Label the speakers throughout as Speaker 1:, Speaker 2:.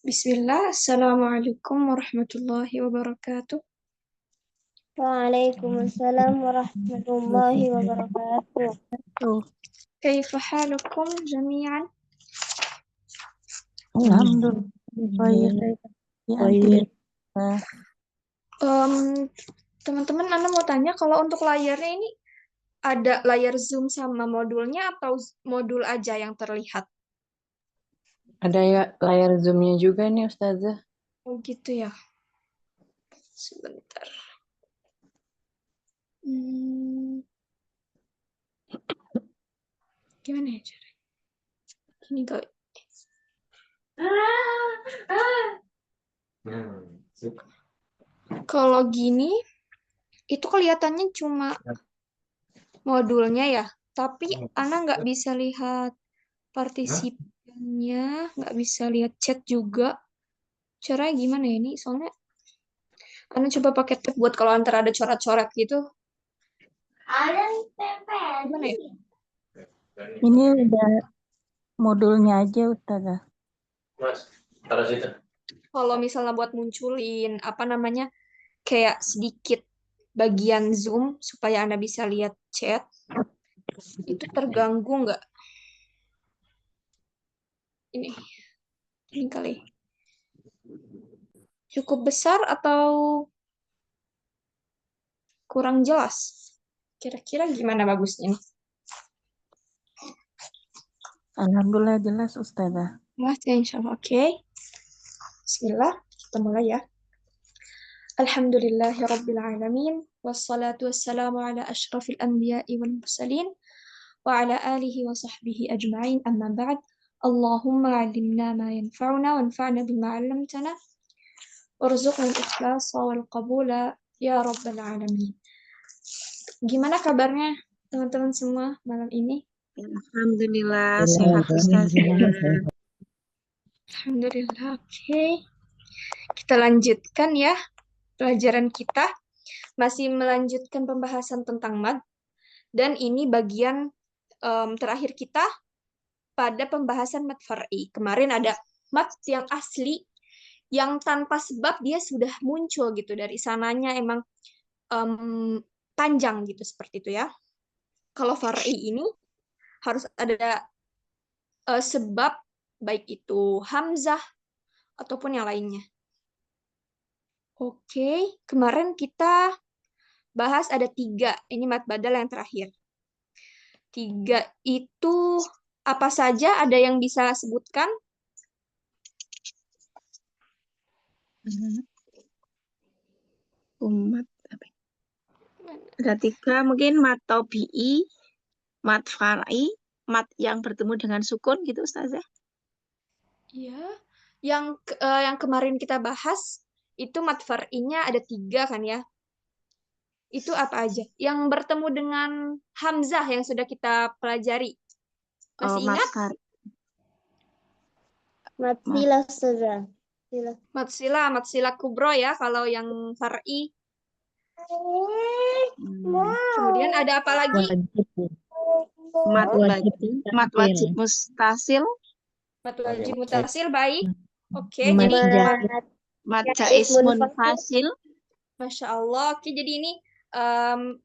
Speaker 1: Bismillah, Assalamualaikum warahmatullahi wabarakatuh.
Speaker 2: Waalaikumsalam warahmatullahi wabarakatuh.
Speaker 1: Kaifa halukum jami'an?
Speaker 3: Alhamdulillah.
Speaker 1: Teman-teman, Anda mau tanya kalau untuk layarnya ini ada layar Zoom sama modulnya atau modul aja yang terlihat?
Speaker 3: Ada ya layar zoomnya juga nih Ustazah.
Speaker 1: Oh gitu ya. Sebentar. Gimana ya caranya? Gini kali. Kalau gini, itu kelihatannya cuma modulnya ya, tapi Ana nggak bisa lihat partisipannya, nggak bisa lihat chat juga. Caranya gimana ya ini? Soalnya Ana coba pakai tab buat kalau antara ada coret-coret gitu. Gimana ya?
Speaker 3: Ini udah modulnya aja Ustazah.
Speaker 4: Mas, taruh situ.
Speaker 1: Kalau misalnya buat munculin apa namanya kayak sedikit bagian zoom supaya Anda bisa lihat chat, itu terganggu nggak? Ini kali. Cukup besar atau kurang jelas? Kira-kira gimana bagusnya nih?
Speaker 3: Alhamdulillah jelas Ustazah.
Speaker 1: Mas, ya, insya Allah. Oke. Bismillah, kita mulai ya. Alhamdulillahirabbil alamin wassalatu wassalamu ala asyrafil anbiya'i wal mursalin wa ala alihi wa sahbihi ajma'in amma ba'd. Allahumma 'allimna ma yanfa'una wanfa'na bima 'allamtana warzuqna al-ikhlasa wal qabula ya rabbal alamin. Gimana kabarnya teman-teman semua malam ini?
Speaker 2: Alhamdulillah sehat Ustazah.
Speaker 1: Alhamdulillah. Oke. Kita lanjutkan ya pelajaran kita. Masih melanjutkan pembahasan tentang mad. Dan ini bagian terakhir kita pada pembahasan mad far'i. Kemarin ada mad yang asli, yang tanpa sebab dia sudah muncul gitu. Dari sananya emang panjang gitu, seperti itu ya. Kalau far'i ini harus ada sebab, baik itu hamzah ataupun yang lainnya. Oke, kemarin kita bahas ada 3. Ini mad badal yang terakhir. 3 itu apa saja? Ada yang bisa sebutkan?
Speaker 2: Umat apa? Ada 3 mungkin mat tabi'i, mat far'i, mat yang bertemu dengan sukun gitu Ustazah.
Speaker 1: Iya. Yang kemarin kita bahas itu mad far'inya ada 3 kan ya? Itu apa aja? Yang bertemu dengan hamzah yang sudah kita pelajari. Masih ingat?
Speaker 2: Mat silah Ustazah.
Speaker 1: Mat sila kubro ya kalau yang far'i. Kemudian ada apa lagi?
Speaker 2: Mat wajib mustasil.
Speaker 1: Mat wajib mutasil, baik. Oke,
Speaker 3: Mat
Speaker 1: jadi
Speaker 3: jaiz.
Speaker 2: Mat jaiz munfasil.
Speaker 1: Masya Allah. Oke, jadi ini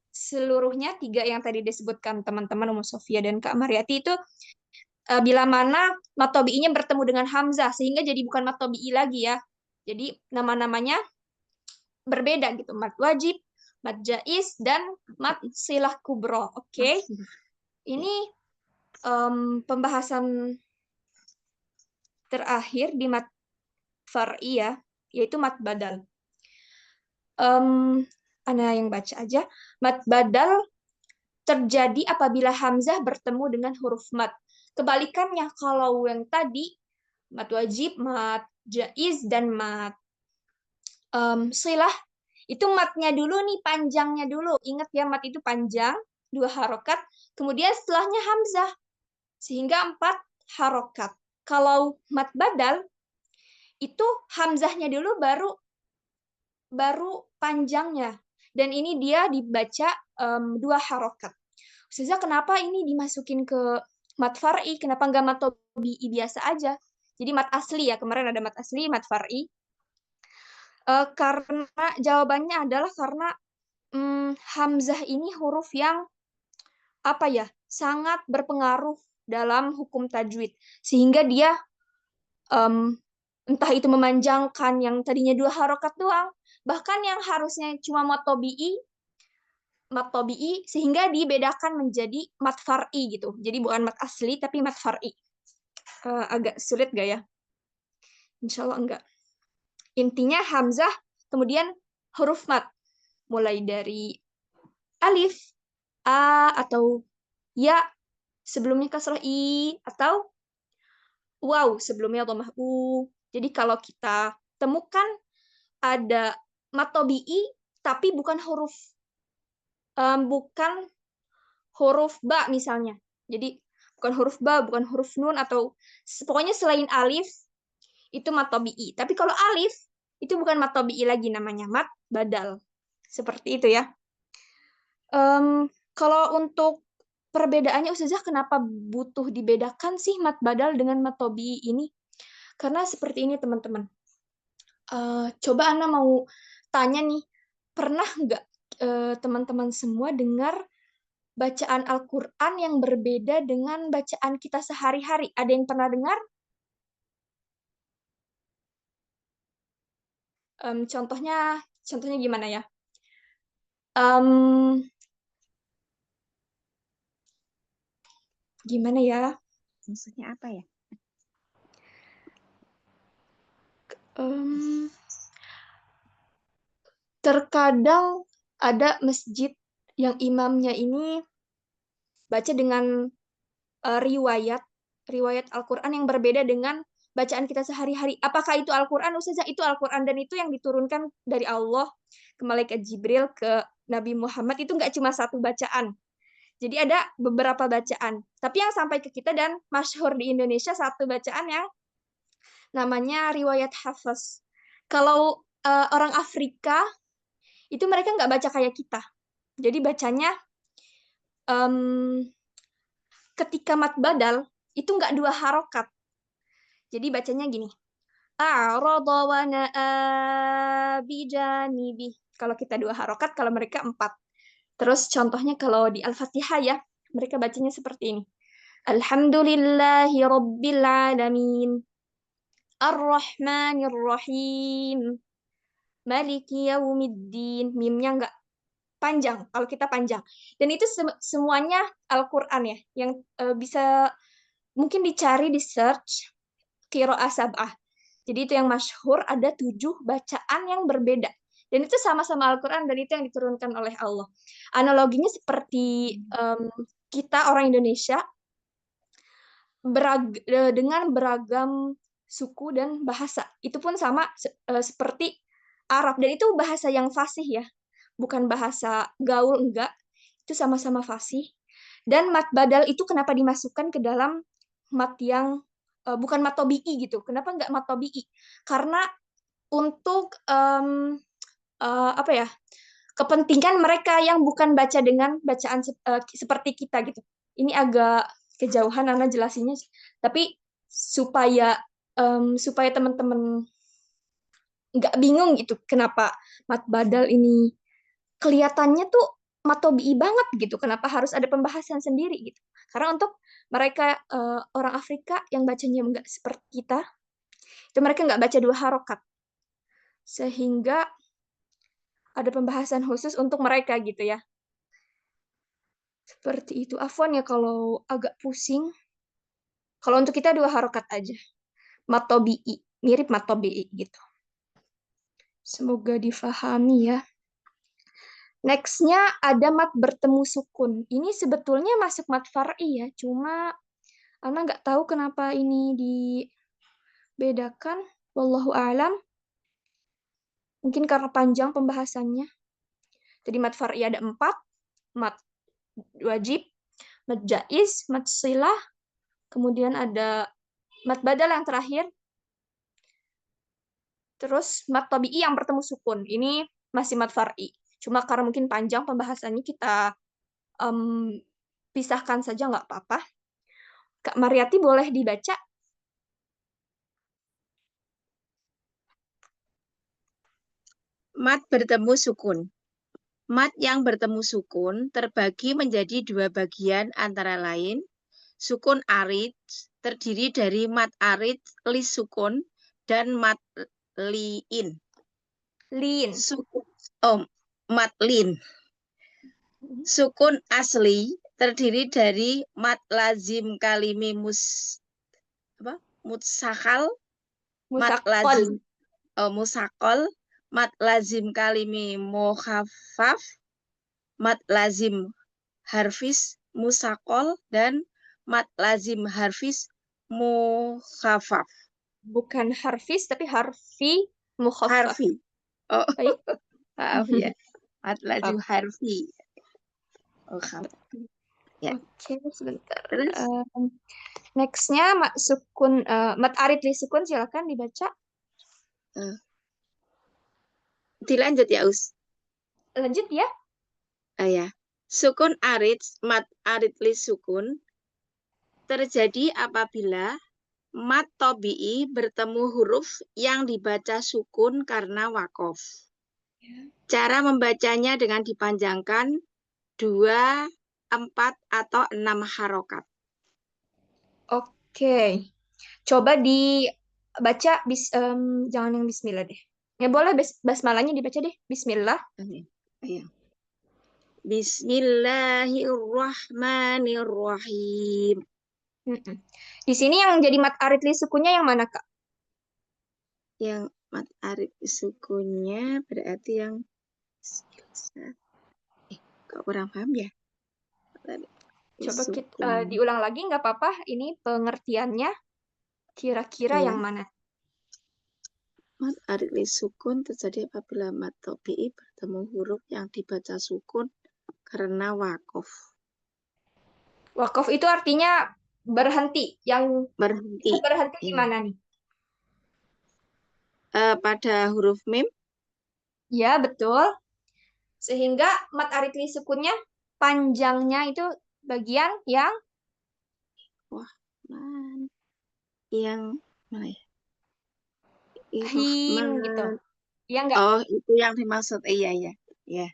Speaker 1: seluruhnya 3 yang tadi disebutkan teman-teman Umu Sofia dan Kak Mariati itu bila mana mat tabi'inya bertemu dengan hamzah sehingga jadi bukan mat tabi'i lagi ya. Jadi nama-namanya berbeda gitu. Mat wajib, mat jaiz, dan mat silah kubro. Oke. Ini pembahasan terakhir di mat far'i ya, yaitu mat badal. Ana yang baca aja. Mat badal terjadi apabila hamzah bertemu dengan huruf mat. Kebalikannya kalau yang tadi mat wajib, mat jaiz, dan mat silah itu matnya dulu nih, panjangnya dulu. Ingat ya, mat itu panjang, 2 harokat. Kemudian setelahnya hamzah sehingga 4 harokat. Kalau mat badal itu hamzahnya dulu baru panjangnya. Dan ini dia dibaca 2 harokat. Ustazah, kenapa ini dimasukin ke mat far'i? Kenapa nggak mat tabi'i biasa aja? Jadi mat asli ya, kemarin ada mat asli, mat far'i. Karena jawabannya adalah karena hamzah ini huruf yang apa ya, sangat berpengaruh dalam hukum tajwid, sehingga dia entah itu memanjangkan yang tadinya 2 harokat doang, bahkan yang harusnya cuma mat tobi'i, sehingga dibedakan menjadi mat far'i gitu. Jadi bukan mat asli tapi mat far'i. Agak sulit gak ya? Insya Allah enggak. Intinya hamzah, kemudian huruf mat, mulai dari alif, a atau ya sebelumnya kasrah i, atau waw sebelumnya dhammah u. Jadi kalau kita temukan ada mat tobi'i tapi bukan huruf ba misalnya. Jadi bukan huruf ba, bukan huruf nun, atau pokoknya selain alif itu mat tobi'i. Tapi kalau alif itu bukan mat tobi'i lagi, namanya mat badal. Seperti itu ya. Kalau untuk perbedaannya Ustazah, kenapa butuh dibedakan sih mat badal dengan mat tobi'i ini? Karena seperti ini teman-teman. Coba Ana mau tanya nih, pernah nggak teman-teman semua dengar bacaan Al-Quran yang berbeda dengan bacaan kita sehari-hari? Ada yang pernah dengar? Contohnya gimana ya? Gimana ya?
Speaker 2: Maksudnya apa ya?
Speaker 1: Terkadang ada masjid yang imamnya ini baca dengan riwayat Al-Quran yang berbeda dengan bacaan kita sehari-hari. Apakah itu Al-Quran? Ustazah, itu Al-Quran, dan itu yang diturunkan dari Allah ke malaikat Jibril ke Nabi Muhammad. Itu nggak cuma satu bacaan. Jadi ada beberapa bacaan. Tapi yang sampai ke kita dan masyhur di Indonesia satu bacaan yang namanya riwayat Hafs. Kalau orang Afrika, itu mereka nggak baca kayak kita. Jadi bacanya ketika mat badal itu nggak 2 harokat. Jadi bacanya gini. A'rada wa na'a bijanibi. Kalau kita 2 harokat, kalau mereka 4. Terus contohnya kalau di Al-Fatihah ya, mereka bacanya seperti ini. Alhamdulillahi rabbil alamin. Ar-Rahmanir-Rahim. Maliki yaumiddin. Mimnya nggak panjang, kalau kita panjang. Dan itu semuanya Al-Quran ya, yang bisa mungkin dicari di search Qiraah Sab'ah. Jadi itu yang masyhur, ada 7 bacaan yang berbeda. Dan itu sama-sama Al-Quran, dan itu yang diturunkan oleh Allah. Analoginya seperti kita orang Indonesia dengan beragam suku dan bahasa. Itu pun sama seperti Arab. Dan itu bahasa yang fasih ya. Bukan bahasa gaul, enggak. Itu sama-sama fasih. Dan mat badal itu kenapa dimasukkan ke dalam mat yang bukan mat tobi'i gitu. Kenapa enggak mat tobi'i? Karena untuk apa ya, kepentingan mereka yang bukan baca dengan bacaan seperti kita gitu. Ini agak kejauhan Ana jelasinnya, tapi supaya teman-teman nggak bingung gitu kenapa mat badal ini kelihatannya tuh mat tobi'i banget gitu. Kenapa harus ada pembahasan sendiri gitu? Karena untuk mereka orang Afrika yang bacanya nggak seperti kita, itu mereka nggak baca 2 harokat. Sehingga ada pembahasan khusus untuk mereka gitu ya. Seperti itu. Afwan ya kalau agak pusing. Kalau untuk kita 2 harokat aja. Mat tobi'i, mirip mat tobi'i gitu. Semoga difahami ya. Next-nya ada mat bertemu sukun. Ini sebetulnya masuk mat far'i ya, cuma Ana nggak tahu kenapa ini dibedakan. Wallahu a'lam. Mungkin karena panjang pembahasannya. Jadi mat far'i ada 4, mat wajib, mat jaiz, mat silah, kemudian ada mat badal yang terakhir, terus mat tabi'i yang bertemu sukun. Ini masih mat far'i. Cuma karena mungkin panjang pembahasannya, kita pisahkan saja, nggak apa-apa. Kak Mariati boleh dibaca?
Speaker 2: Mat bertemu sukun. Mat yang bertemu sukun terbagi menjadi dua bagian antara lain. Sukun arid terdiri dari mat arid li sukun dan mat liin.
Speaker 1: Lin.
Speaker 2: Mat lin. Sukun asli terdiri dari mat lazim kalimi mutsakal, mat
Speaker 1: Musaqqal.
Speaker 2: lazim musakol, mat lazim kalimi mukhafaf, mat lazim harfis musakol, dan mat lazim harfis mukhafaf.
Speaker 1: Bukan harfis, tapi harfi mukhaffaf.
Speaker 2: Harfi. Oh,
Speaker 1: Baik.
Speaker 2: maaf ya. Mat lazim harfi. Ya.
Speaker 1: Oke, sebentar.
Speaker 2: Terus
Speaker 1: Next-nya sukun mat arid li sukun, silakan dibaca.
Speaker 2: dilanjut ya, Us.
Speaker 1: Lanjut ya.
Speaker 2: Ya. Sukun arid, mat arid li sukun terjadi apabila mat tobi'i bertemu huruf yang dibaca sukun karena wakof. Cara membacanya dengan dipanjangkan 2, 4, atau 6 harokat.
Speaker 1: Oke. Coba dibaca jangan yang bismillah deh. Ya boleh basmalahnya dibaca deh. Bismillah.
Speaker 2: Iya. Bismillahirrahmanirrahim.
Speaker 1: Di sini yang jadi mat arid li sukunnya yang mana, Kak?
Speaker 2: Yang mat arid sukunnya berarti yang kok kurang paham ya?
Speaker 1: Coba kita diulang lagi, nggak apa-apa. Ini pengertiannya kira-kira yang mana?
Speaker 2: Mat arid li sukun terjadi apabila mat tobi'i bertemu huruf yang dibaca sukun karena wakof.
Speaker 1: Wakof itu artinya berhenti. Yang
Speaker 2: Berhenti.
Speaker 1: di mana nih?
Speaker 2: Pada huruf mim.
Speaker 1: Ya, betul. Sehingga mat arid li sukunnya panjangnya itu bagian yang
Speaker 2: yang mana ya?
Speaker 1: him gitu. Ya enggak?
Speaker 2: Oh, itu yang dimaksud. Iya. Ya.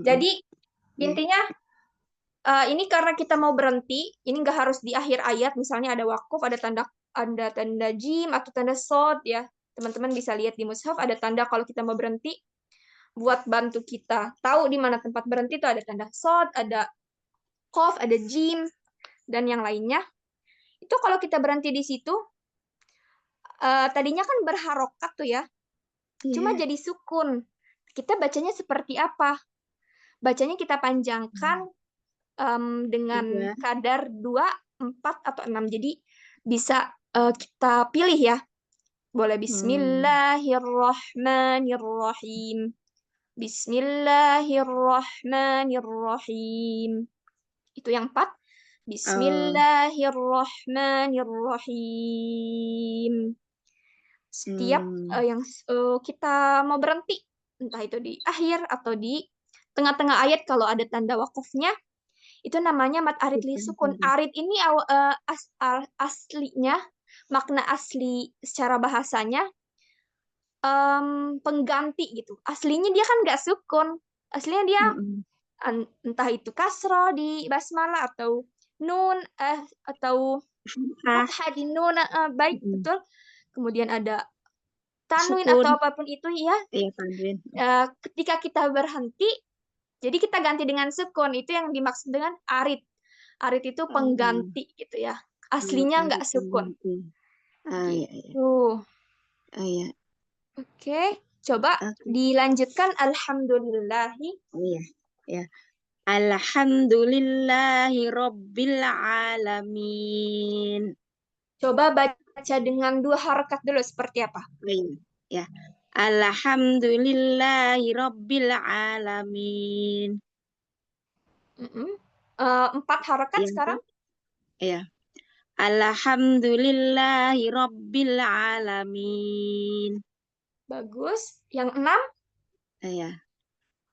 Speaker 1: Jadi intinya ini karena kita mau berhenti, ini nggak harus di akhir ayat. Misalnya ada wakuf, ada tanda jim atau tanda sod ya. Teman-teman bisa lihat di mushaf ada tanda kalau kita mau berhenti. Buat bantu kita tahu di mana tempat berhenti itu ada tanda sod, ada kof, ada jim, dan yang lainnya. Itu kalau kita berhenti di situ, tadinya kan berharokat tuh ya. Cuma jadi sukun. Kita bacanya seperti apa? Bacanya kita panjangkan dengan kadar 2, 4, atau 6. Jadi bisa kita pilih ya. Boleh Bismillahirrahmanirrahim. Bismillahirrahmanirrahim. Itu yang 4. Bismillahirrahmanirrahim. Setiap yang kita mau berhenti, entah itu di akhir atau di tengah-tengah ayat kalau ada tanda wakufnya, itu namanya mat arid li sukun. Arid ini aslinya, makna asli secara bahasanya pengganti gitu. Aslinya dia kan nggak sukun. Aslinya dia entah itu kasroh di basmalah atau nun atau fathah di nun, baik betul. Kemudian ada tanwin
Speaker 2: sukun
Speaker 1: atau apapun itu ya.
Speaker 2: Iya, tanwin.
Speaker 1: Ketika kita berhenti, jadi kita ganti dengan sukun. Itu yang dimaksud dengan arid. Arid itu pengganti gitu ya. Aslinya nggak sukun. Gitu.
Speaker 2: Iya.
Speaker 1: Oke, coba dilanjutkan. Alhamdulillahi.
Speaker 2: Ya. Alhamdulillahi Rabbil Alamin. Coba
Speaker 1: baca dengan 2 harakat dulu seperti apa?
Speaker 2: Ya. Alhamdulillahi Rabbil Alamin.
Speaker 1: 4 harakat sekarang?
Speaker 2: Ya. Alhamdulillahi Rabbil Alamin.
Speaker 1: Bagus. Yang 6?
Speaker 2: Ya.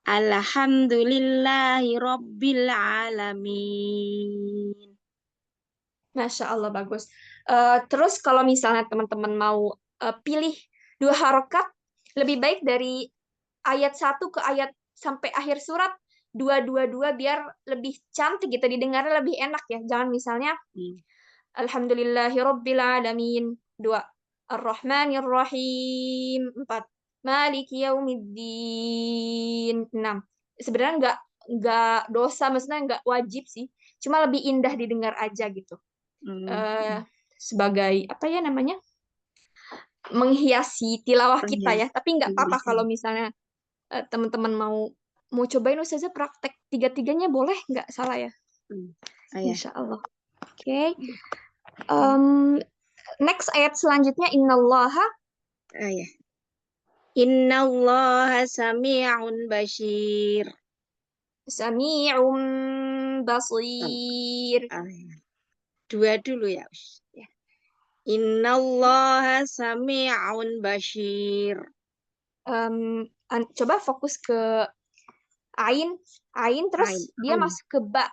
Speaker 2: Alhamdulillahi Rabbil Alamin.
Speaker 1: Masya Allah, bagus. Terus kalau misalnya teman-teman mau pilih 2 harakat, Lebih baik dari ayat 1 ke ayat sampai akhir surat 2 biar lebih cantik gitu, didengarnya lebih enak ya. Jangan misalnya Alhamdulillahirabbil alamin 2, Ar-Rahmanir Rahim 4, Maliki Yaumiddin 6. Sebenarnya nggak dosa, maksudnya nggak wajib sih. Cuma lebih indah didengar aja gitu. Sebagai apa ya namanya? Menghiasi tilawah kita ya. Tapi nggak apa-apa kalau misalnya teman-teman mau cobain Ustazah praktek tiga-tiganya boleh, nggak salah ya? Insya Allah. Oke. Next ayat selanjutnya innallaha
Speaker 2: Innallaha sami'un basir.
Speaker 1: sami'un basir.
Speaker 2: Dua dulu ya. Innallaha sami'un basir.
Speaker 1: Coba fokus ke ain terus
Speaker 2: Ain.
Speaker 1: dia masuk ke ba.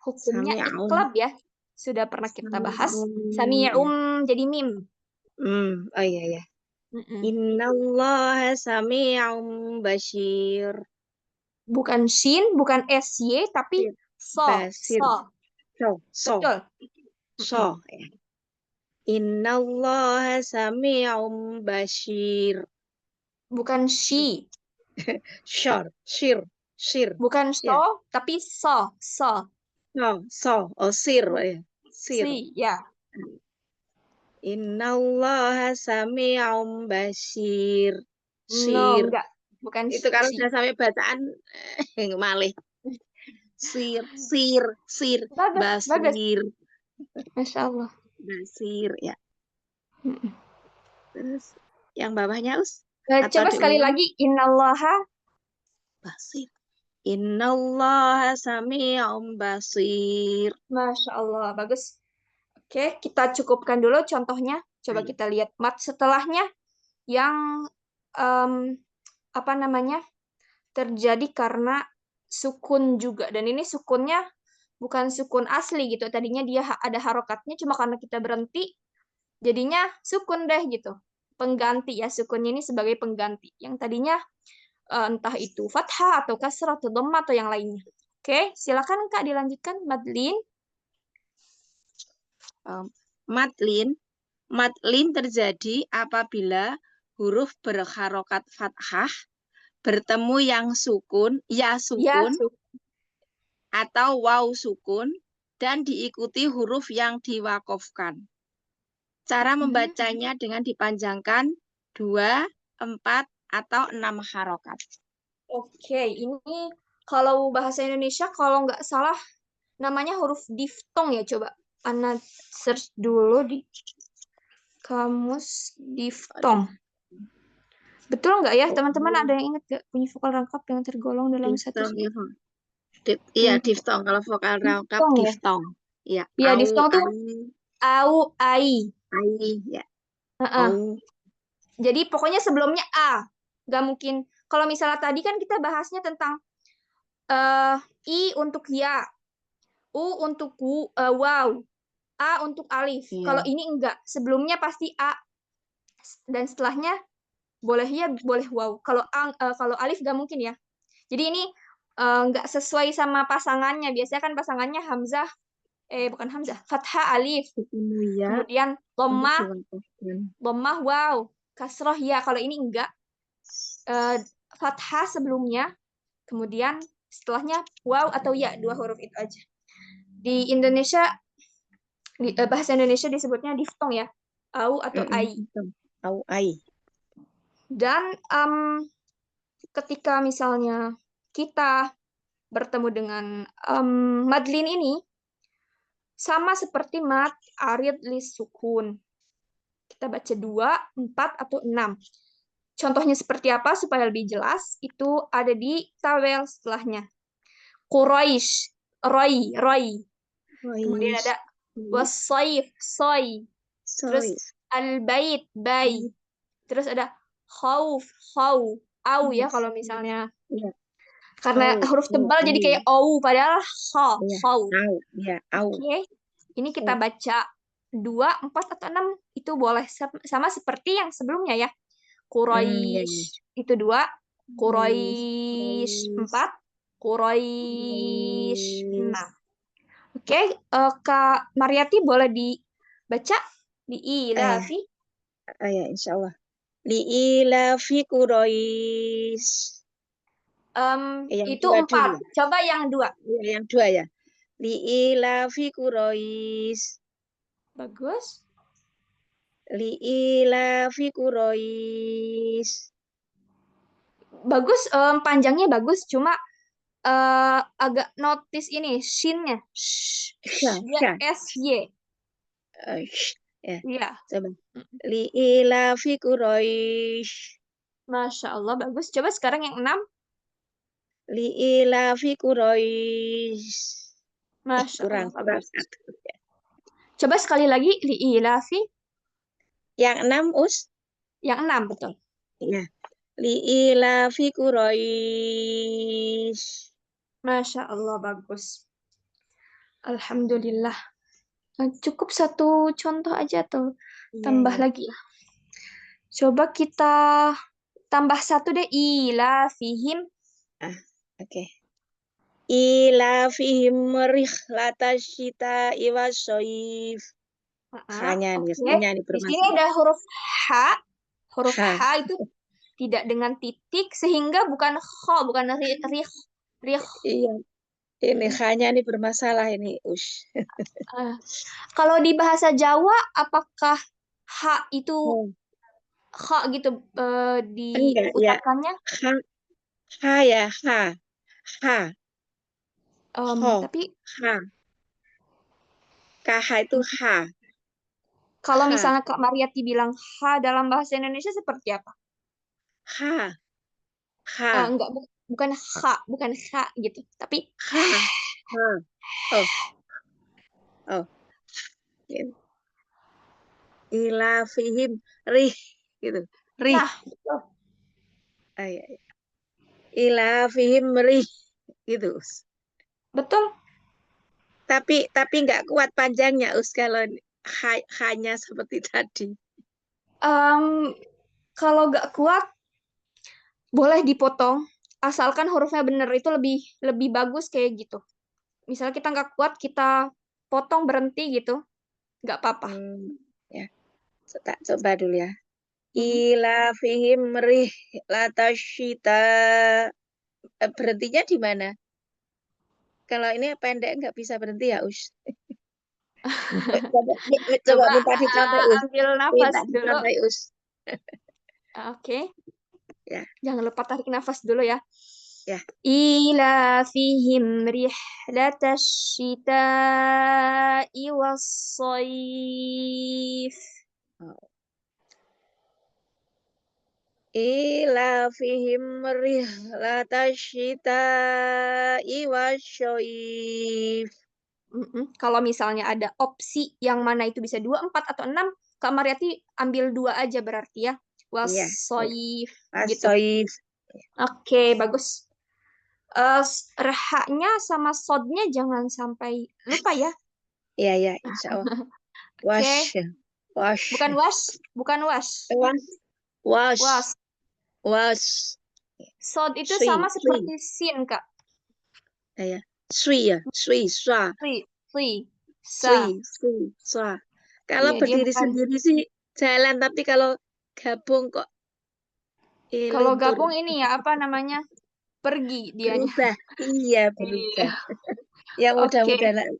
Speaker 1: Hukumnya
Speaker 2: Sami'un.
Speaker 1: iqlab ya. Sudah pernah kita bahas. Sami'um jadi mim.
Speaker 2: Oh iya. Innallaha sami'un basir.
Speaker 1: Bukan shin, bukan sy, tapi so.
Speaker 2: Basir. So.
Speaker 1: Betul.
Speaker 2: So. Innallaha sami'un basir.
Speaker 1: Bukan she.
Speaker 2: Shir.
Speaker 1: Bukan so, tapi so.
Speaker 2: Oh, sir. Sir.
Speaker 1: Ya.
Speaker 2: Innallaha sami'un basir.
Speaker 1: No, enggak. Bukan
Speaker 2: Itu kalau
Speaker 1: si.
Speaker 2: sudah sampai bacaan malih. Sir.
Speaker 1: Bagus.
Speaker 2: Basir.
Speaker 1: Masya Allah.
Speaker 2: Basir ya. Terus yang bawahnya
Speaker 1: Coba sekali lagi. Innallaha
Speaker 2: basir. Innallaha sami'un basir.
Speaker 1: Masya Allah, bagus. Oke, kita cukupkan dulu contohnya. Coba kita lihat mat setelahnya yang terjadi karena sukun juga. Dan ini sukunnya bukan sukun asli gitu. Tadinya dia ada harokatnya, cuma karena kita berhenti, jadinya sukun deh gitu. Pengganti ya, sukunnya ini sebagai pengganti. Yang tadinya entah itu fathah atau kasrah atau dhamma atau yang lainnya. Oke, silakan Kak dilanjutkan, Madlin.
Speaker 2: Madlin terjadi apabila huruf berharokat fathah bertemu yang sukun, atau waw sukun dan diikuti huruf yang diwakofkan. Cara membacanya dengan dipanjangkan 2, 4, atau 6 harokat.
Speaker 1: Oke, ini kalau bahasa Indonesia kalau nggak salah namanya huruf diftong ya. Coba Ana search dulu di kamus diftong. Betul nggak ya teman-teman? Ada yang ingat nggak bunyi vokal rangkap yang tergolong dalam satu?
Speaker 2: Iya, diftong. Kalau vokal rangkap diftong. Iya,
Speaker 1: diftong tuh au, ai.
Speaker 2: Ya.
Speaker 1: Jadi pokoknya sebelumnya a. Nggak mungkin. Kalau misalnya tadi kan kita bahasnya tentang i untuk ya, u untuk waw, a untuk alif. Kalau ini enggak. Sebelumnya pasti a dan setelahnya boleh ya, boleh waw. Kalau alif nggak mungkin ya. Jadi ini nggak sesuai sama pasangannya. Biasanya kan pasangannya hamzah, bukan hamzah, fathah alif. Kemudian dhammah waw, kasroh ya. Kalau ini enggak. Fathah sebelumnya, kemudian setelahnya waw atau ya, 2 huruf itu aja. Di Indonesia, bahasa Indonesia disebutnya diftong ya, au atau ai.
Speaker 2: Au ai.
Speaker 1: Dan ketika misalnya kita bertemu dengan madlin ini, sama seperti mat arid lis sukun. Kita baca 2, 4, atau 6. Contohnya seperti apa supaya lebih jelas, itu ada di tabel setelahnya. Quraish, roi. Kemudian ada wasaif, soy. Terus al-bait, bay. Terus ada khauf, au ya kalau misalnya. Karena huruf tebal jadi kayak au, padahal khau. Oke. Ini kita baca 2, 4, atau 6. Itu boleh sama seperti yang sebelumnya ya. Quraisy itu 2, Quraisy
Speaker 2: Quraisy.
Speaker 1: 4, Quraisy 6. Oke, Kak Mariati boleh dibaca di ilafi.
Speaker 2: Ya, insya Allah. Li'ilafi Quraisy. Yang
Speaker 1: Itu
Speaker 2: 2
Speaker 1: 4.
Speaker 2: dulu.
Speaker 1: Coba yang 2.
Speaker 2: Yang 2 ya. Li'ilafi Quraisy.
Speaker 1: Bagus.
Speaker 2: Li'ilafi Quraisy.
Speaker 1: Bagus, panjangnya bagus, cuma agak notice ini shin-nya. Dia SY.
Speaker 2: Ya,
Speaker 1: Iya.
Speaker 2: coba. Li'ilafi Quraisy.
Speaker 1: Masya Allah, bagus. Coba sekarang yang 6.
Speaker 2: Li'ilafi Quraisy.
Speaker 1: Masya
Speaker 2: Kurang
Speaker 1: Allah, bagus.
Speaker 2: satu.
Speaker 1: Coba sekali lagi, li'ilafi.
Speaker 2: Yang 6, Us.
Speaker 1: Yang 6, betul.
Speaker 2: Ya. Li'ilafi Quraisy.
Speaker 1: Masya Allah, bagus. Alhamdulillah. Cukup satu contoh aja tuh. Tambah lagi ya. Coba kita tambah satu deh. Ilafihim.
Speaker 2: Oke. Ilafihim rihlata syita'i wasyaif. Hanya nih,
Speaker 1: Di sini ada huruf H. Huruf H itu tidak dengan titik, sehingga bukan kho, bukan rih.
Speaker 2: Iya. Ini hanya ini bermasalah ini, Us.
Speaker 1: Kalau di bahasa Jawa, apakah H itu H gitu diucapkannya?
Speaker 2: H ya, H.
Speaker 1: Tapi
Speaker 2: H. KH itu H.
Speaker 1: Kalau misalnya Kak Mariati bilang H dalam bahasa Indonesia seperti apa?
Speaker 2: H.
Speaker 1: Enggak, bukan H gitu, tapi
Speaker 2: H. Oh. Ilafihim rih gitu. Rih.
Speaker 1: Nah,
Speaker 2: Ilafihim rih gitu.
Speaker 1: Betul.
Speaker 2: Tapi nggak kuat panjangnya, Us, kalau hanya seperti tadi.
Speaker 1: Kalau nggak kuat, boleh dipotong. Asalkan hurufnya benar, itu lebih bagus kayak gitu. Misalnya kita nggak kuat, kita potong berhenti gitu, nggak apa-apa.
Speaker 2: Ya, tak coba dulu ya. Ilafihim rih latasyita. Berhentinya di mana? Kalau ini pendek nggak bisa berhenti ya, Us. Coba minta dicontoh, Us.
Speaker 1: Ambil nafas
Speaker 2: Minta
Speaker 1: dulu.
Speaker 2: dicontoh, Us.
Speaker 1: Oke.
Speaker 2: Ya.
Speaker 1: Jangan lupa tarik nafas dulu ya.
Speaker 2: Ya.
Speaker 1: Ilafihim rihlatash syita'i was-shayf.
Speaker 2: Ilafihim rihlatash syita'i wasyaif.
Speaker 1: Kalau misalnya ada opsi yang mana itu bisa 2, 4, atau 6, Kak Mariati ambil 2 aja berarti ya. Was-shayf gitu. Oke, bagus. Rehaknya sama sodnya jangan sampai lupa ya.
Speaker 2: Iya, insya Allah. Wash.
Speaker 1: Bukan was, bukan was.
Speaker 2: Was.
Speaker 1: Sod itu sama seperti sin, Kak.
Speaker 2: Iya. Sui ya, sui, swa.
Speaker 1: Sui.
Speaker 2: Swa. Kalau berdiri sendiri sih jalan, tapi kalau gabung kok.
Speaker 1: Kalau gabung ini ya, apa namanya? Pergi dianya.
Speaker 2: Berubah. Iya, berubah. Ya mudah-mudahan.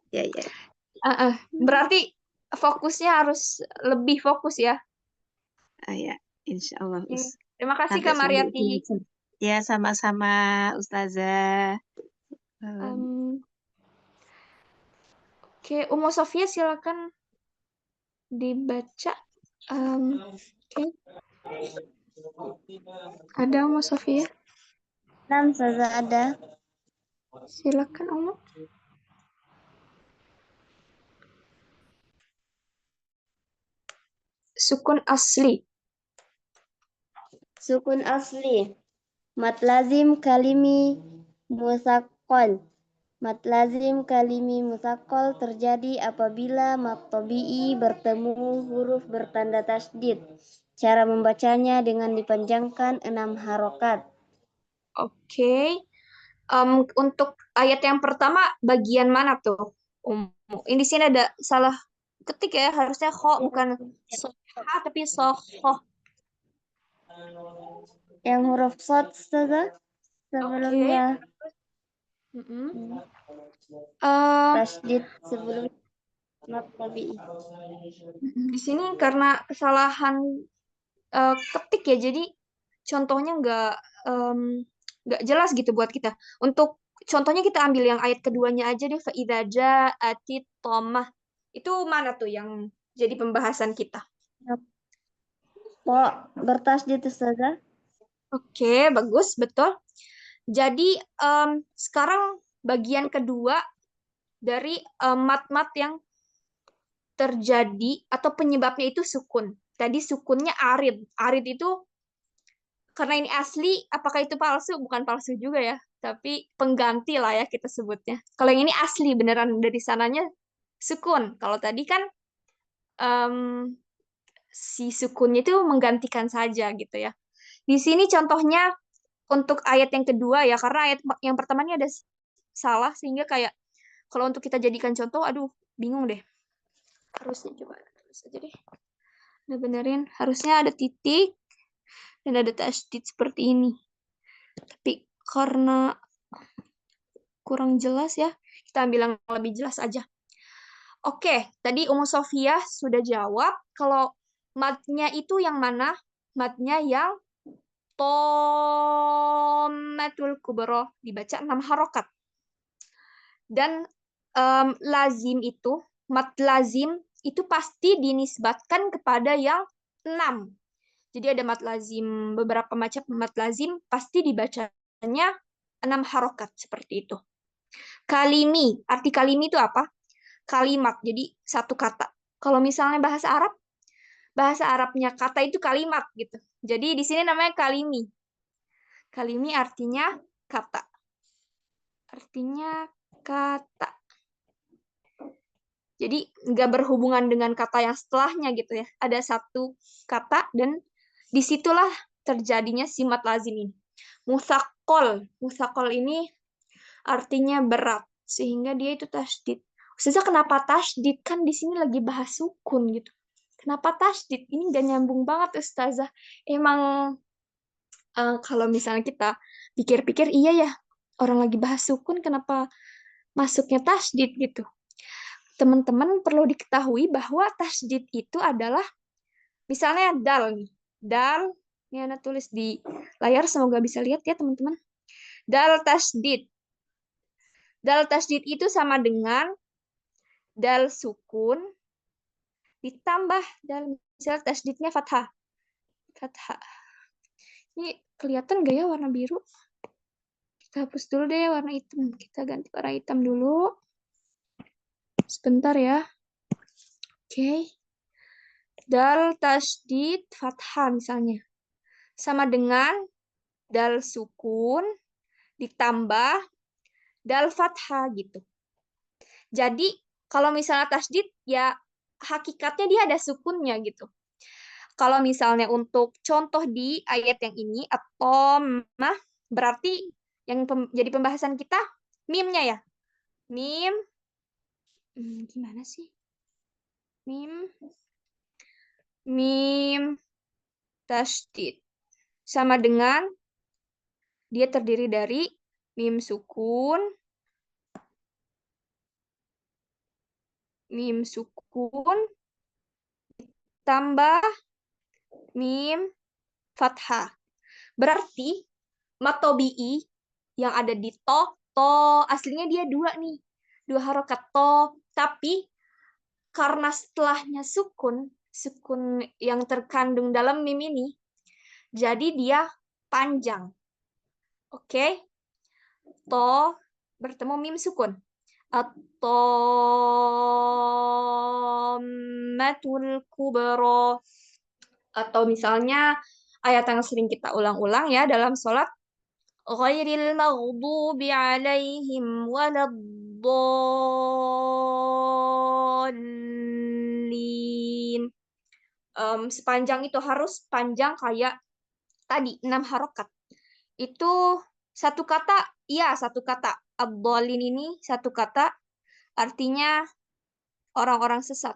Speaker 2: Ya.
Speaker 1: Berarti fokusnya harus lebih fokus ya.
Speaker 2: Ya, insya Allah.
Speaker 1: Terima kasih Kak Mariati.
Speaker 2: Ya, sama-sama Ustazah.
Speaker 1: Oke, Umu Sofia silakan dibaca. Oke. Ada Umu Sofia?
Speaker 5: Ustazah ada.
Speaker 1: Silakan Umu. Sukun asli.
Speaker 5: Sukun asli. Mad lazim kalimi musaqqal. Mad lazim kalimi musaqqal terjadi apabila mad tabi'i bertemu huruf bertanda tasydid. Cara membacanya dengan dipanjangkan 6 harokat.
Speaker 1: Oke. Untuk ayat yang pertama bagian mana tuh? Ini di sini ada salah ketik ya, harusnya kho bukan soha tapi soho.
Speaker 5: Yang huruf shad saja
Speaker 1: Oke.
Speaker 5: sebelumnya tasydid sebelum mad tabi'i.
Speaker 1: Di sini karena kesalahan ketik ya, jadi contohnya nggak jelas gitu buat kita. Untuk contohnya kita ambil yang ayat keduanya aja deh, فَإِذَا جَاءَتِ الطَّامَّةُ. Itu mana tuh yang jadi pembahasan kita?
Speaker 5: Kok bertasydid saja?
Speaker 1: Oke, bagus, betul. Jadi sekarang bagian kedua dari mat-mat yang terjadi atau penyebabnya itu sukun. Tadi sukunnya arid. Arid itu karena ini asli, apakah itu palsu? Bukan palsu juga ya, tapi pengganti lah ya kita sebutnya. Kalau yang ini asli beneran dari sananya sukun. Kalau tadi kan em, si sukunnya itu menggantikan saja gitu ya. Di sini contohnya untuk ayat yang kedua ya, karena ayat yang pertama ini ada salah sehingga kayak kalau untuk kita jadikan contoh, aduh bingung deh. Harusnya coba tulis aja deh. Nah, benerin harusnya ada titik dan ada tasydid seperti ini. Tapi karena kurang jelas ya, kita ambil yang lebih jelas aja. Oke, tadi Umu Sofia sudah jawab kalau matnya itu yang mana? Matnya yang Tommatul kubro dibaca 6 harokat. Dan lazim itu, mat lazim itu pasti dinisbatkan kepada yang 6. Jadi ada mat lazim, beberapa macam mat lazim pasti dibacanya 6 harokat seperti itu. Kalimi, arti kalimi itu apa? Kalimat, jadi satu kata. Kalau misalnya bahasa Arabnya kata itu kalimat gitu. Jadi di sini namanya kalimi. Kalimi artinya kata. Artinya kata. Jadi nggak berhubungan dengan kata yang setelahnya gitu ya. Ada satu kata dan disitulah terjadinya simat lazim ini. Musakol. Musakol ini artinya berat. Sehingga dia itu tasydid. Ustazah kenapa tasydid? Kan di sini lagi bahas sukun gitu. Kenapa tasydid? Ini nggak nyambung banget Ustazah. Emang kalau misalnya kita pikir-pikir, iya ya, orang lagi bahas sukun, kenapa masuknya tasydid gitu. Teman-teman perlu diketahui bahwa tasydid itu adalah, misalnya dal nih. Dal, ini Anda tulis di layar, semoga bisa lihat ya teman-teman. Dal tasydid. Dal tasydid itu sama dengan dal sukun ditambah dal, misalnya tasydidnya fathah. Fathah. Ini kelihatan gak ya warna biru? Kita hapus dulu deh warna hitam. Kita ganti warna hitam dulu. Sebentar ya. Oke. Dal tasydid fathah misalnya. Sama dengan dal sukun ditambah dal fathah gitu. Jadi kalau misalnya tasydid ya hakikatnya dia ada sukunnya gitu. Kalau misalnya untuk contoh di ayat yang ini atau mah berarti yang jadi pembahasan kita mimnya ya. Mim gimana sih? Mim tasydid sama dengan dia terdiri dari mim sukun tambah mim fathah. Berarti matobi'i yang ada di to aslinya dia dua nih. Dua harokat to. Tapi karena setelahnya sukun yang terkandung dalam mim ini, jadi dia panjang. Oke? To bertemu mim sukun. At-Tommatul kubro. Atau misalnya ayat yang sering kita ulang-ulang ya dalam sholat. Ghairil maghdubi alaihim waladdallin. sepanjang itu harus panjang kayak tadi 6 harokat. Itu satu kata, iya satu kata. Ad-dhalin ini satu kata, artinya orang-orang sesat.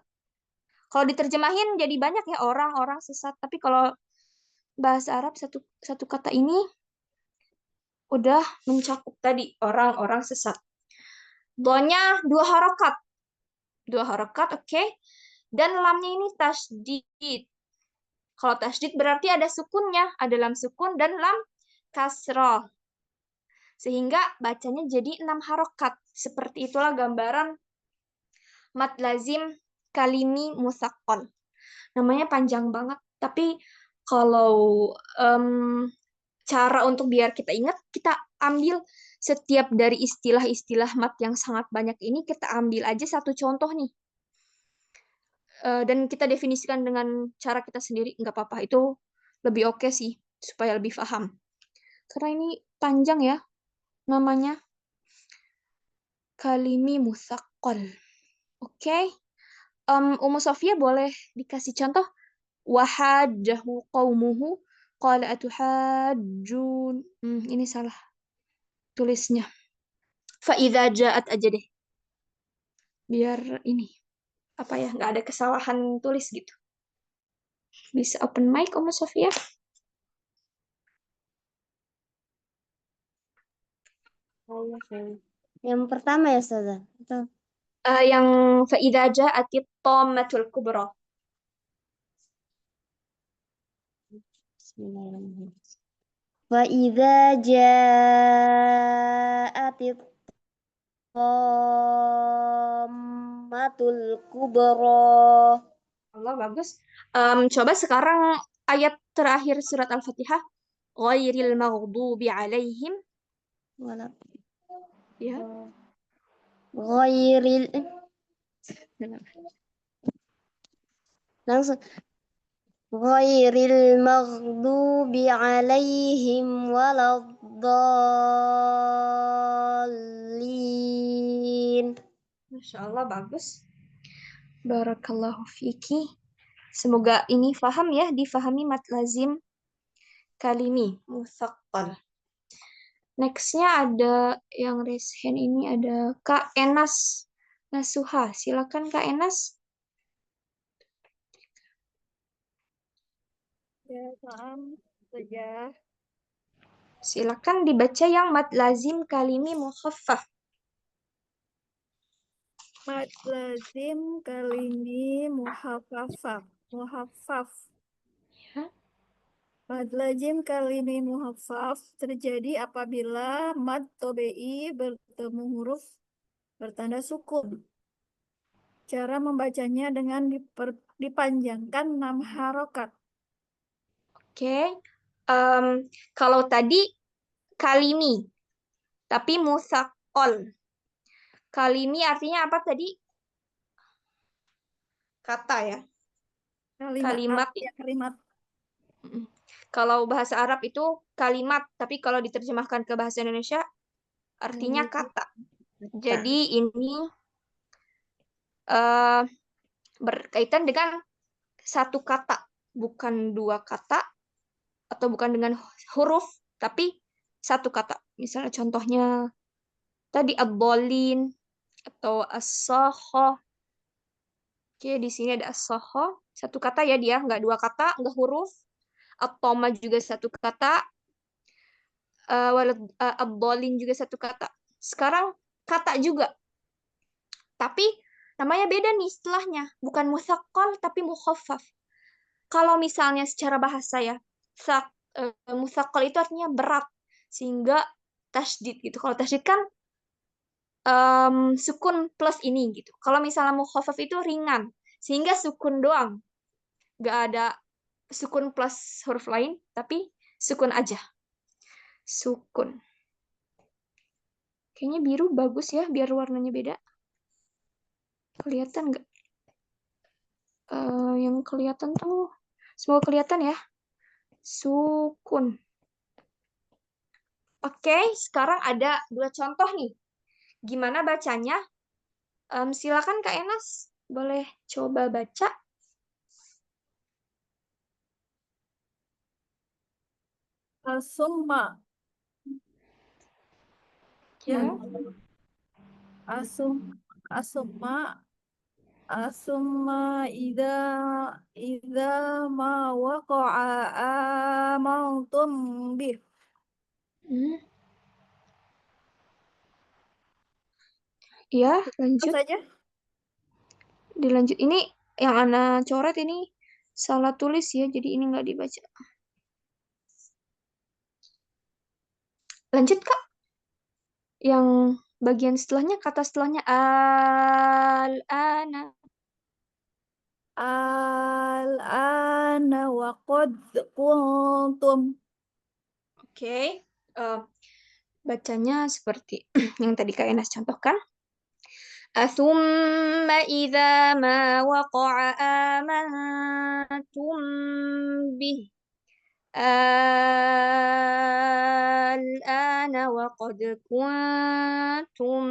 Speaker 1: Kalau diterjemahin jadi banyak ya orang-orang sesat. Tapi kalau bahasa Arab satu kata ini udah mencakup tadi orang-orang sesat. Dhonya 2 harokat. 2 harokat, oke. Dan lamnya ini tasydid. Kalau tasydid berarti ada sukunnya, ada lam sukun dan lam kasroh. Sehingga bacanya jadi 6 harokat. Seperti itulah gambaran mad lazim kalimi musaqqal. Namanya panjang banget, tapi kalau cara untuk biar kita ingat, kita ambil setiap dari istilah-istilah mat yang sangat banyak ini, kita ambil aja satu contoh nih. Dan kita definisikan dengan cara kita sendiri, nggak apa-apa. Itu lebih oke sih, supaya lebih paham. Karena ini panjang ya, namanya kalimi musaqqal. Oke. Ummu Sofia boleh dikasih contoh? Wahajjahu qaumuhu qala atuhajjun. Ini salah tulisnya. Fa idza ja'at aja deh. Biar ini apa ya, nggak ada kesalahan tulis gitu. Bisa open mic Ummu Sofia?
Speaker 5: Yang pertama ya, Ustazah. Itu.
Speaker 1: Yang fa idza ja'atit tammatul kubra.
Speaker 5: Bismillahirrahmanirrahim. Wa idza ja'atit tammatul kubra.
Speaker 1: Allah bagus. Coba sekarang ayat terakhir surat Al-Fatihah. Ghairil maghdubi alaihim.
Speaker 5: Wala.
Speaker 1: Ya.
Speaker 5: Ghairil. Langsung. Ghairil maghdubi alaihim waladdallin.
Speaker 1: Masya Allah, bagus. Barakallahu fiki. Semoga ini faham ya, difahami mat lazim kalimi, musaqqal. Nextnya ada yang raise hand ini, ada Kak Enas Nasuha. Silakan Kak Enas.
Speaker 6: Ya, paham saja.
Speaker 1: Silakan dibaca yang mat lazim kalimi mukhaffaf.
Speaker 6: Mad lazim kalimi muhaffaf.
Speaker 1: Ya.
Speaker 6: Mad lazim kalimi muhaffaf terjadi apabila mad tobe'i bertemu huruf bertanda sukun. Cara membacanya dengan dipanjangkan 6 harokat.
Speaker 1: Oke. Kalau tadi kalimi, tapi musaqqal. Kalimi artinya apa tadi? Kata ya. Kalimat.
Speaker 6: Kalimat.
Speaker 1: Kalau bahasa Arab itu kalimat, tapi kalau diterjemahkan ke bahasa Indonesia artinya kata. Jadi ini berkaitan dengan satu kata, bukan dua kata, atau bukan dengan huruf, tapi satu kata. Misalnya contohnya tadi ad-dhalin atau as-sakha. Oke, di sini ada as-sakha, satu kata ya dia, nggak dua kata, nggak huruf. At-tama juga satu kata. Ad-dhalin juga satu kata. Sekarang kata juga. Tapi namanya beda nih istilahnya. Bukan musaqqal, tapi mukhaffaf. Kalau misalnya secara bahasa ya, musaqqal itu artinya berat. Sehingga tasydid gitu. Kalau tasydid kan sukun plus ini gitu. Kalau misalnya mukhaffaf itu ringan. Sehingga sukun doang. Nggak ada sukun plus huruf lain, tapi sukun aja. Sukun. Kayaknya biru bagus ya, biar warnanya beda. Kelihatan nggak? Yang kelihatan tuh, semoga kelihatan ya. Sukun. Oke, sekarang ada dua contoh nih. Gimana bacanya? Silakan Kak Enas, boleh coba baca.
Speaker 6: Asumma. Ya.
Speaker 1: Ya.
Speaker 6: Asumma. Asumma idza ma waqa'a amantum bih.
Speaker 1: Hmm. Ya,
Speaker 6: Apa
Speaker 1: lanjut.
Speaker 6: saja?
Speaker 1: Dilanjut. Ini yang Ana coret ini salah tulis ya, jadi ini nggak dibaca. Lanjut, Kak. Yang bagian setelahnya, kata setelahnya al-ana.
Speaker 6: Al-ana wa qad kuntum.
Speaker 1: Oke. Bacanya seperti yang tadi Kak Enas contohkan. ثم إذا ما وقع آمنتم به الآن وقد كنتم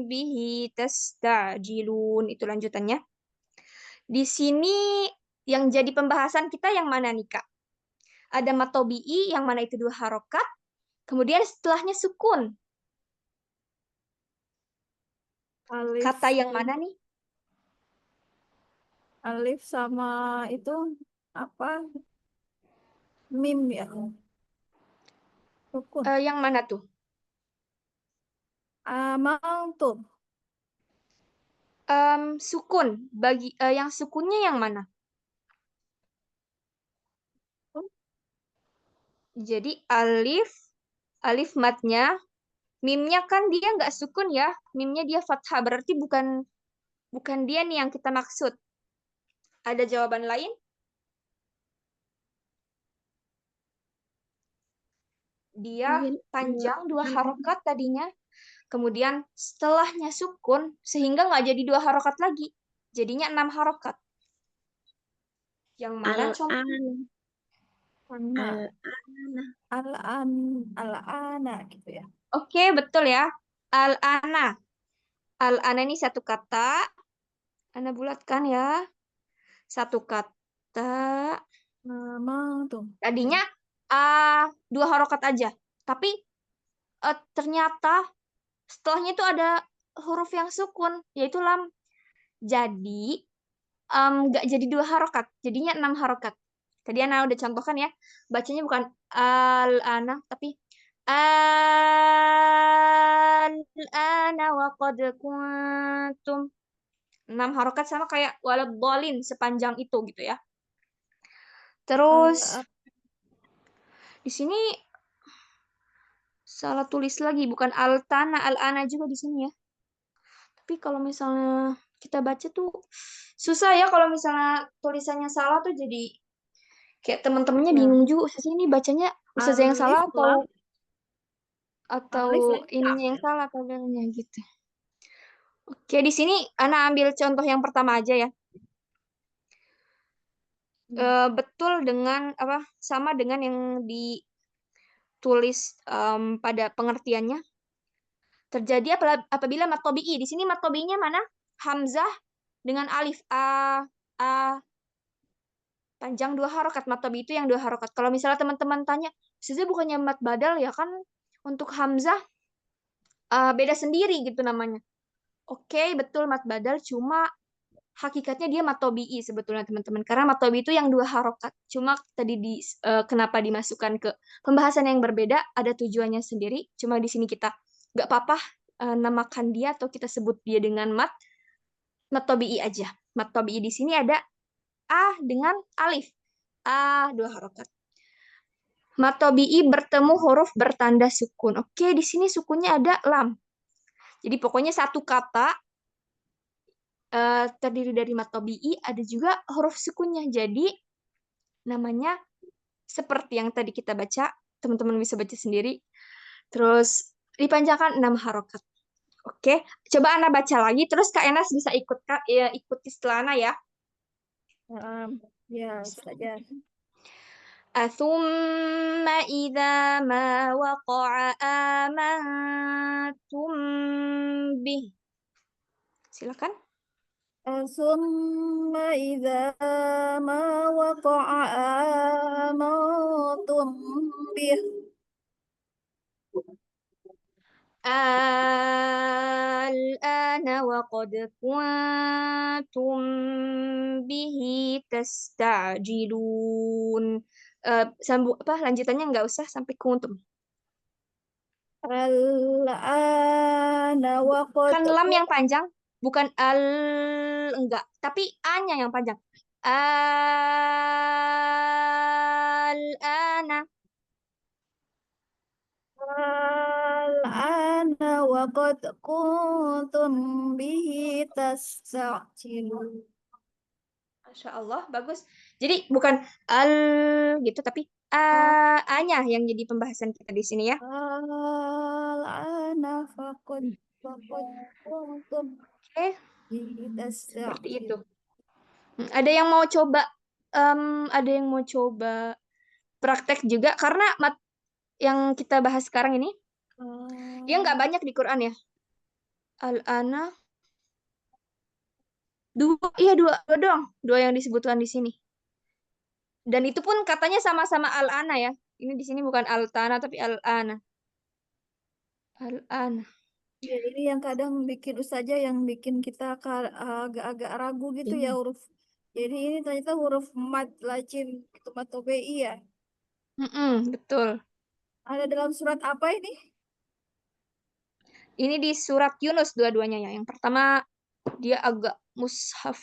Speaker 1: به تستعجلون. Itu lanjutannya. Di sini yang jadi pembahasan kita yang mana nih, Kak? Ada matobi'i yang mana itu 2 harokat, kemudian setelahnya sukun.
Speaker 6: Alif,
Speaker 1: Kata yang mana nih?
Speaker 6: alif sama itu apa? Mim ya. Sukun.
Speaker 1: Yang mana tuh?
Speaker 6: Amantum.
Speaker 1: Sukun. Yang sukunnya yang mana? Jadi alif matnya, mimnya kan dia nggak sukun ya, mimnya dia fathah, berarti bukan dia nih yang kita maksud. Ada jawaban lain? Dia
Speaker 2: Mungkin
Speaker 1: panjang 2 harokat tadinya, kemudian setelahnya sukun, sehingga nggak jadi 2 harokat lagi. Jadinya 6 harokat. Yang mana contoh?
Speaker 6: Karena
Speaker 2: al-ana.
Speaker 6: al-ana gitu ya.
Speaker 1: Oke, betul ya. Al-ana. Al-ana ini satu kata. Ana bulatkan ya. Satu kata.
Speaker 6: Amantum.
Speaker 1: Tadinya 2 harokat aja. Tapi ternyata setelahnya itu ada huruf yang sukun, yaitu lam. Jadi nggak jadi 2 harokat, jadinya 6 harokat. Tadi Ana udah contohkan ya, bacanya bukan al-ana, tapi al-ana wa qad kuntum. 6 harokat sama kayak waladhdallin sepanjang itu gitu ya. Terus di sini salah tulis lagi, bukan al-tana, al-ana juga di sini ya. Tapi kalau misalnya kita baca tuh susah ya kalau misalnya tulisannya salah tuh jadi kayak teman-temannya
Speaker 6: Ya.
Speaker 1: bingung juga. Ustazah ini bacanya Ustazah yang salah
Speaker 6: Alif lam,
Speaker 1: atau
Speaker 6: alif lam
Speaker 1: ininya yang salah atau bilangnya gitu. Oke, di sini Ana ambil contoh yang pertama aja ya. Betul dengan apa? Sama dengan yang ditulis pada pengertiannya. Terjadi apabila mat tabi'i. Di sini mat tabi'inya mana? Hamzah dengan alif a panjang 2 harokat. Mat tabi'i itu yang 2 harokat. Kalau misalnya teman-teman tanya, "Ustazah bukannya mat badal ya kan untuk hamzah beda sendiri gitu namanya." Oke, betul mat badal, cuma hakikatnya dia mat tabi'i sebetulnya teman-teman. Karena mat tabi'i itu yang 2 harokat. Cuma tadi kenapa dimasukkan ke pembahasan yang berbeda, ada tujuannya sendiri. Cuma di sini kita nggak apa-apa namakan dia atau kita sebut dia dengan mat tabi'i aja. Mat tabi'i di sini ada a dengan alif. A 2 harokat. Mat tabi'i bertemu huruf bertanda sukun. Oke, di sini sukunnya ada lam. Jadi pokoknya satu kata terdiri dari mat tabi'i, ada juga huruf sukunnya. Jadi namanya seperti yang tadi kita baca, teman-teman bisa baca sendiri. Terus dipanjangkan 6 harokat. Oke, coba Ana baca lagi, terus Kak Enas bisa ikuti setelah Ana ya.
Speaker 6: Ya, saja.
Speaker 1: ثم إذا ما وقع آمنتم به. Silakan.
Speaker 6: ثم إذا ما وقع آمنتم Tapi ya,
Speaker 1: الآن وقد كنتم به تستعجلون. Sambung apa lanjutannya nggak usah sampai kuntum.
Speaker 6: al-ana wa qad
Speaker 1: Kan lam yang panjang, bukan enggak, tapi a-nya yang panjang. Al-ana.
Speaker 6: al-ana wa qad kuntum bihi tasta'jilun.
Speaker 1: Masya Allah, bagus. Jadi bukan al gitu, tapi a-nya yang jadi pembahasan kita di sini ya.
Speaker 6: Al-ana faqad kuntum
Speaker 1: Oke,
Speaker 6: bihi
Speaker 1: seperti itu.
Speaker 6: tasta'jilun.
Speaker 1: Ada yang mau coba, ada yang mau coba praktek juga karena yang kita bahas sekarang ini dia nggak banyak di Quran ya. Al-ana dua, iya dua doang, dua yang disebutkan di sini. Dan itu pun katanya sama-sama al-ana ya. Ini di sini bukan al-tana tapi al-ana. Al-ana.
Speaker 6: Ya, ini yang kadang bikin ustazah yang bikin kita agak-agak ragu gitu ya huruf. Jadi ini ternyata huruf mad lacim itu mad tobe'i ya.
Speaker 1: Betul.
Speaker 6: Ada dalam surat apa ini?
Speaker 1: Ini di surat Yunus dua-duanya ya. Yang pertama dia agak mushaf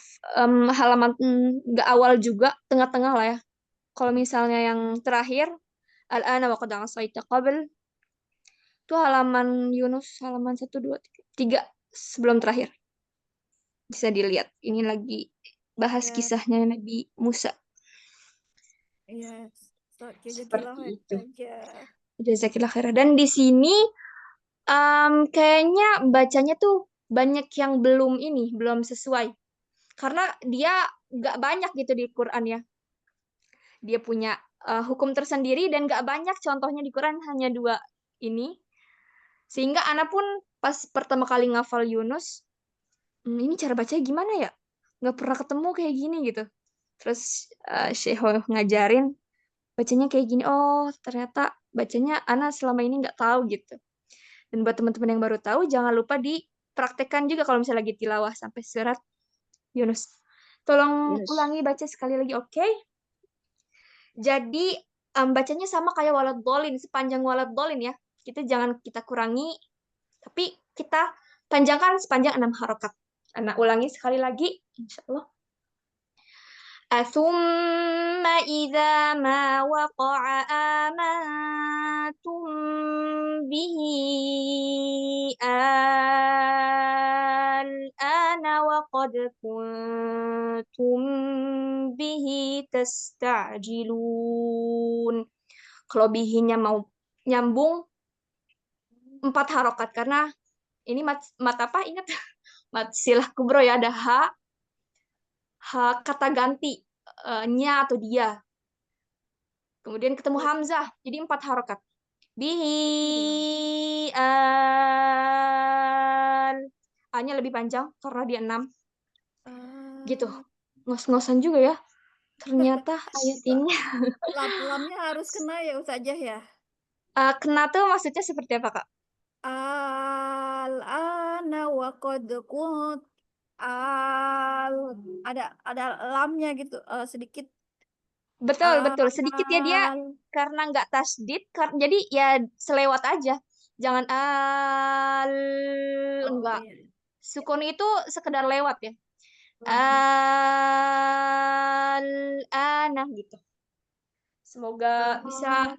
Speaker 1: halaman nggak awal juga, tengah-tengah lah ya. Kalau misalnya yang terakhir al-ana wa qad asaita qabl itu halaman Yunus halaman 1 2 3 sebelum terakhir. Bisa dilihat. Ini lagi bahas
Speaker 6: Ya,
Speaker 1: kisahnya Nabi Musa.
Speaker 6: ya. Jazakallah
Speaker 1: Seperti itu.
Speaker 6: aja.
Speaker 1: Jazakillah khairah. Dan di sini kayaknya bacanya tuh banyak yang belum sesuai. Karena dia nggak banyak gitu di Quran ya. Dia punya hukum tersendiri dan nggak banyak contohnya di Quran, hanya dua ini. Sehingga anak pun pas pertama kali ngafal Yunus, ini cara bacanya gimana ya? Nggak pernah ketemu kayak gini gitu. Terus Syekh ngajarin bacanya kayak gini. Oh, ternyata bacanya anak selama ini nggak tahu gitu. Dan buat teman-teman yang baru tahu, jangan lupa dipraktekkan juga kalau misalnya lagi tilawah sampai surat Yunus. Tolong
Speaker 2: Yunus.
Speaker 1: ulangi baca sekali lagi, oke? Jadi bacanya sama kayak walad dolin, sepanjang walad dolin ya. Kita kurangi, tapi kita panjangkan sepanjang 6 harokat. Anak ulangi sekali lagi, insya Allah. ثم إذا ما وقع آمنتم به الآن وقد كنتم به تستعجلون. Kalau bihinya mau nyambung 4 harokat karena ini mat apa? Ingat mat silah kubro ya, ada kata ganti nya atau dia. Kemudian ketemu hamzah, jadi 4 harokat. Bihi A-nya lebih panjang karena dia 6. Gitu. Ngos-ngosan juga ya. Ternyata ayat ini.
Speaker 6: Lamnya harus kena ya ustazah ya.
Speaker 1: Kena tuh maksudnya seperti apa, Kak?
Speaker 6: Al-ana wa qad kunt ada lamnya gitu sedikit.
Speaker 1: Betul, betul. Sedikit ya dia karena nggak tasdid, jadi ya selewat aja. Jangan enggak.
Speaker 6: Iya.
Speaker 1: Sukun itu sekedar lewat ya. Al-ana gitu. Semoga bisa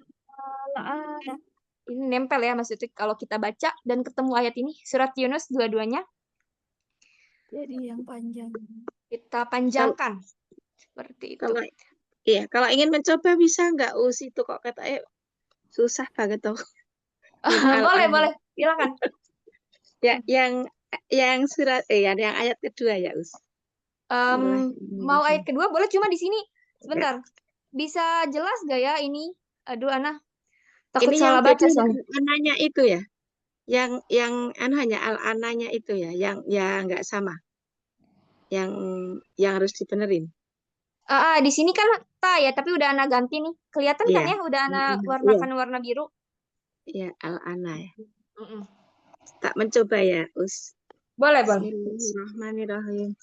Speaker 6: Al-ana.
Speaker 1: ini nempel ya maksudnya kalau kita baca dan ketemu ayat ini surat Yunus dua-duanya
Speaker 6: Jadi yang panjang.
Speaker 1: kita panjangkan seperti itu.
Speaker 2: Kalau ingin mencoba bisa nggak itu kok katanya susah banget tuh.
Speaker 1: Boleh, silakan.
Speaker 2: Ya, yang surat yang ayat kedua ya, Us.
Speaker 1: Mau ayat kedua boleh, cuma di sini sebentar. Bisa jelas gak ya ini? Aduh, Ana takut
Speaker 2: Ini
Speaker 1: salah
Speaker 2: yang
Speaker 1: baca
Speaker 2: beda
Speaker 1: soalnya.
Speaker 2: ananya itu ya. Yang hanya al-ananya itu ya, yang nggak sama. Yang harus dibenerin.
Speaker 1: Di sini kan ta ya, tapi udah Ana ganti nih. Kelihatan kan
Speaker 2: Iya.
Speaker 1: ya, udah Ana
Speaker 2: Iya.
Speaker 1: warnakan warna biru.
Speaker 2: Iya, al-ana ya.
Speaker 1: Mm-mm.
Speaker 2: Tak mencoba ya, Us.
Speaker 1: Boleh, boleh.
Speaker 2: Bismillahirrahmanirrahim.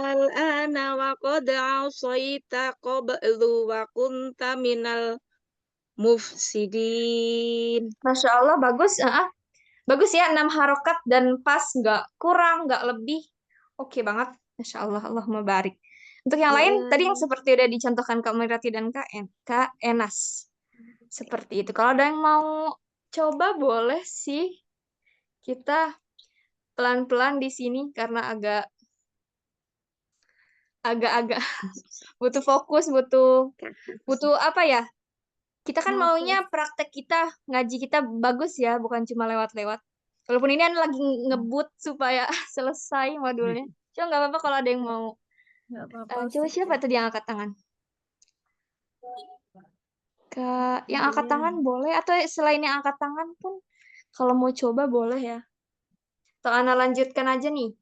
Speaker 2: Al-ana wa qad asaita qablu wa kunta minal mufsidin.
Speaker 1: Masya Allah, bagus. Bagus ya, 6 harokat dan pas, nggak kurang, nggak lebih. Oke banget. Masya Allah, Allahumma barik. Untuk yang lain, tadi yang seperti udah dicontohkan Kak Mirati dan Kak Enas. Seperti itu. Kalau ada yang mau coba, boleh sih. Kita pelan-pelan di sini karena agak-agak butuh fokus, butuh apa ya? Kita kan maunya praktek kita, ngaji kita bagus ya, bukan cuma lewat-lewat. Walaupun ini lagi ngebut supaya selesai modulnya. Cuma nggak apa-apa kalau ada yang mau.
Speaker 6: Nggak apa-apa,
Speaker 1: Coba
Speaker 6: Ustazah.
Speaker 1: siapa tadi yang angkat tangan? Yang angkat tangan boleh, atau selain yang angkat tangan pun, kalau mau coba boleh ya. Atau Ana lanjutkan aja nih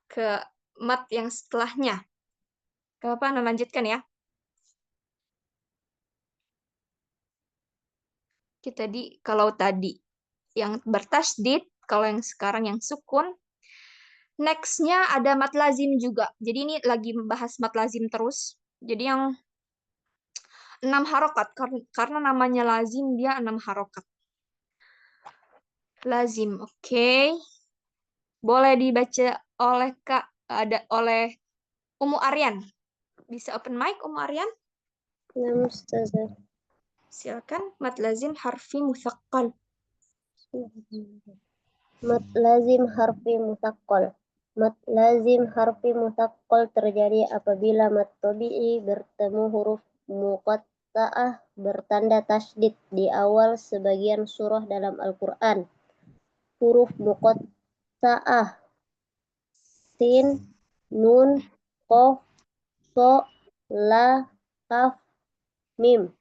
Speaker 1: ke mat yang setelahnya. Gak apa-apa, Ana lanjutkan ya. Kalau tadi yang bertasydid, kalau yang sekarang yang sukun, next-nya ada mat lazim juga. Jadi ini lagi membahas mat lazim terus. Jadi yang 6 harokat, karena namanya lazim, dia 6 harokat. Lazim, oke. Boleh dibaca oleh oleh Umu Aryan. Bisa open mic, Umu Aryan?
Speaker 5: Nah, Ustazah.
Speaker 1: Silakan, mat lazim harfi mutsaqqal.
Speaker 5: Mat lazim harfi mutsaqqal. Mat lazim harfi mutsaqqal terjadi apabila mat tabi'i bertemu huruf muqatta'ah bertanda tasydid di awal sebagian surah dalam Al-Quran. Huruf muqatta'ah sin, nun, qaf, so, la, kaf, mim.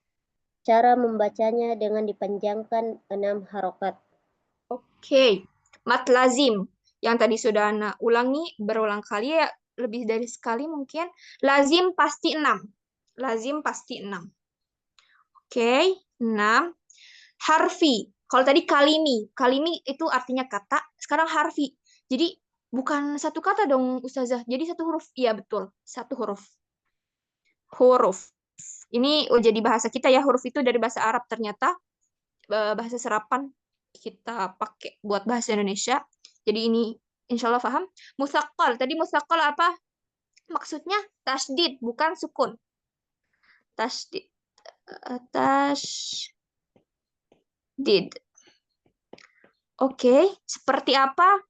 Speaker 5: Cara membacanya dengan dipanjangkan 6 harokat.
Speaker 1: Oke, mat lazim. Yang tadi sudah Ana ulangi berulang kali ya, lebih dari sekali mungkin. Lazim pasti 6. Lazim pasti 6. Oke, 6. Harfi. Kalau tadi kalimi. Kalimi itu artinya kata, sekarang harfi. Jadi bukan satu kata dong, Ustazah. Jadi satu huruf. Iya, betul. Satu huruf. Huruf. Ini jadi bahasa kita ya, huruf itu dari bahasa Arab ternyata. Bahasa serapan kita pakai buat bahasa Indonesia. Jadi ini insya Allah paham. Musaqqal. Tadi musaqqal apa? Maksudnya tasdid, bukan sukun. Tasdid. Tasdid. Oke, seperti apa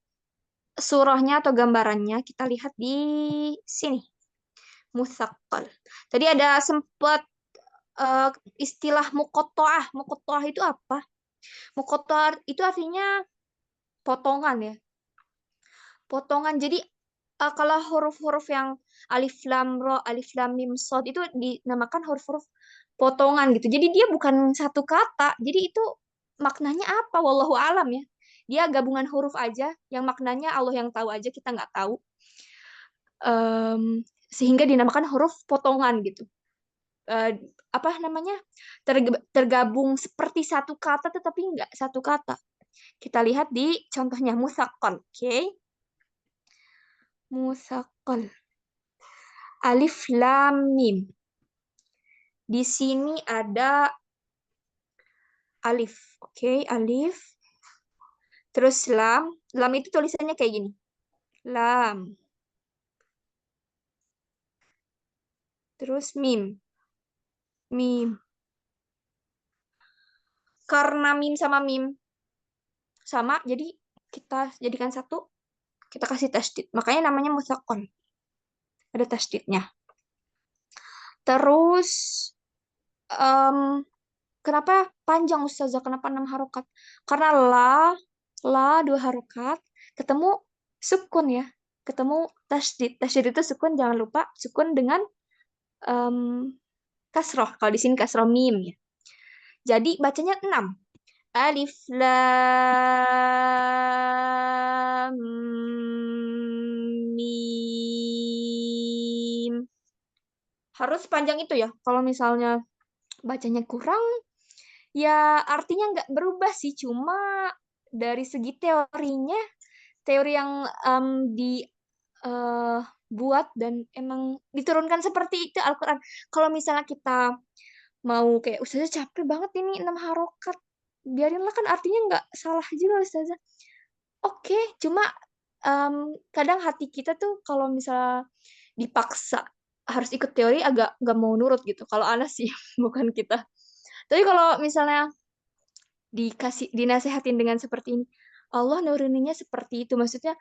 Speaker 1: surahnya atau gambarannya? Kita lihat di sini. Musaqqal. Tadi ada sempat istilah muqatta'ah. Muqatta'ah itu apa? Muqatta'ah itu artinya potongan ya. Potongan. Jadi kalau huruf-huruf yang alif lam ra, alif lam mim shad itu dinamakan huruf-huruf potongan gitu. Jadi dia bukan satu kata. Jadi itu maknanya apa? Wallahu alam ya. Dia gabungan huruf aja yang maknanya Allah yang tahu aja, kita nggak tahu. Sehingga dinamakan huruf potongan gitu. Apa namanya? Tergabung seperti satu kata tetapi nggak satu kata. Kita lihat di contohnya musaqqal, oke? Musaqqal. Alif lam mim. Di sini ada alif, oke? Alif. Terus lam. Lam itu tulisannya kayak gini. Lam. Terus mim. Mim. Karena mim sama mim sama, jadi kita jadikan satu, kita kasih tasydid. Makanya namanya musaqqal. Ada tasydidnya. Terus kenapa panjang Ustazah? Kenapa 6 harokat? Karena la 2 harokat, ketemu sukun ya. Ketemu tasydid. Tasydid itu sukun, jangan lupa sukun dengan kasroh. Kalau di sini kasroh mim ya. Jadi bacanya 6. Alif lam mim. Harus panjang itu ya. Kalau misalnya bacanya kurang, ya artinya nggak berubah sih. Cuma dari segi teorinya, teori yang dibuat dan emang diturunkan seperti itu Al-Quran. Kalau misalnya kita mau kayak Ustazah capek banget ini 6 harokat, biarinlah, kan artinya nggak salah juga Ustazah. Oke, cuma kadang hati kita tuh kalau misalnya dipaksa harus ikut teori agak nggak mau nurut gitu. Kalau Anas sih, bukan kita. Tapi kalau misalnya dinasehatin dengan seperti ini, Allah nuruninnya seperti itu. Maksudnya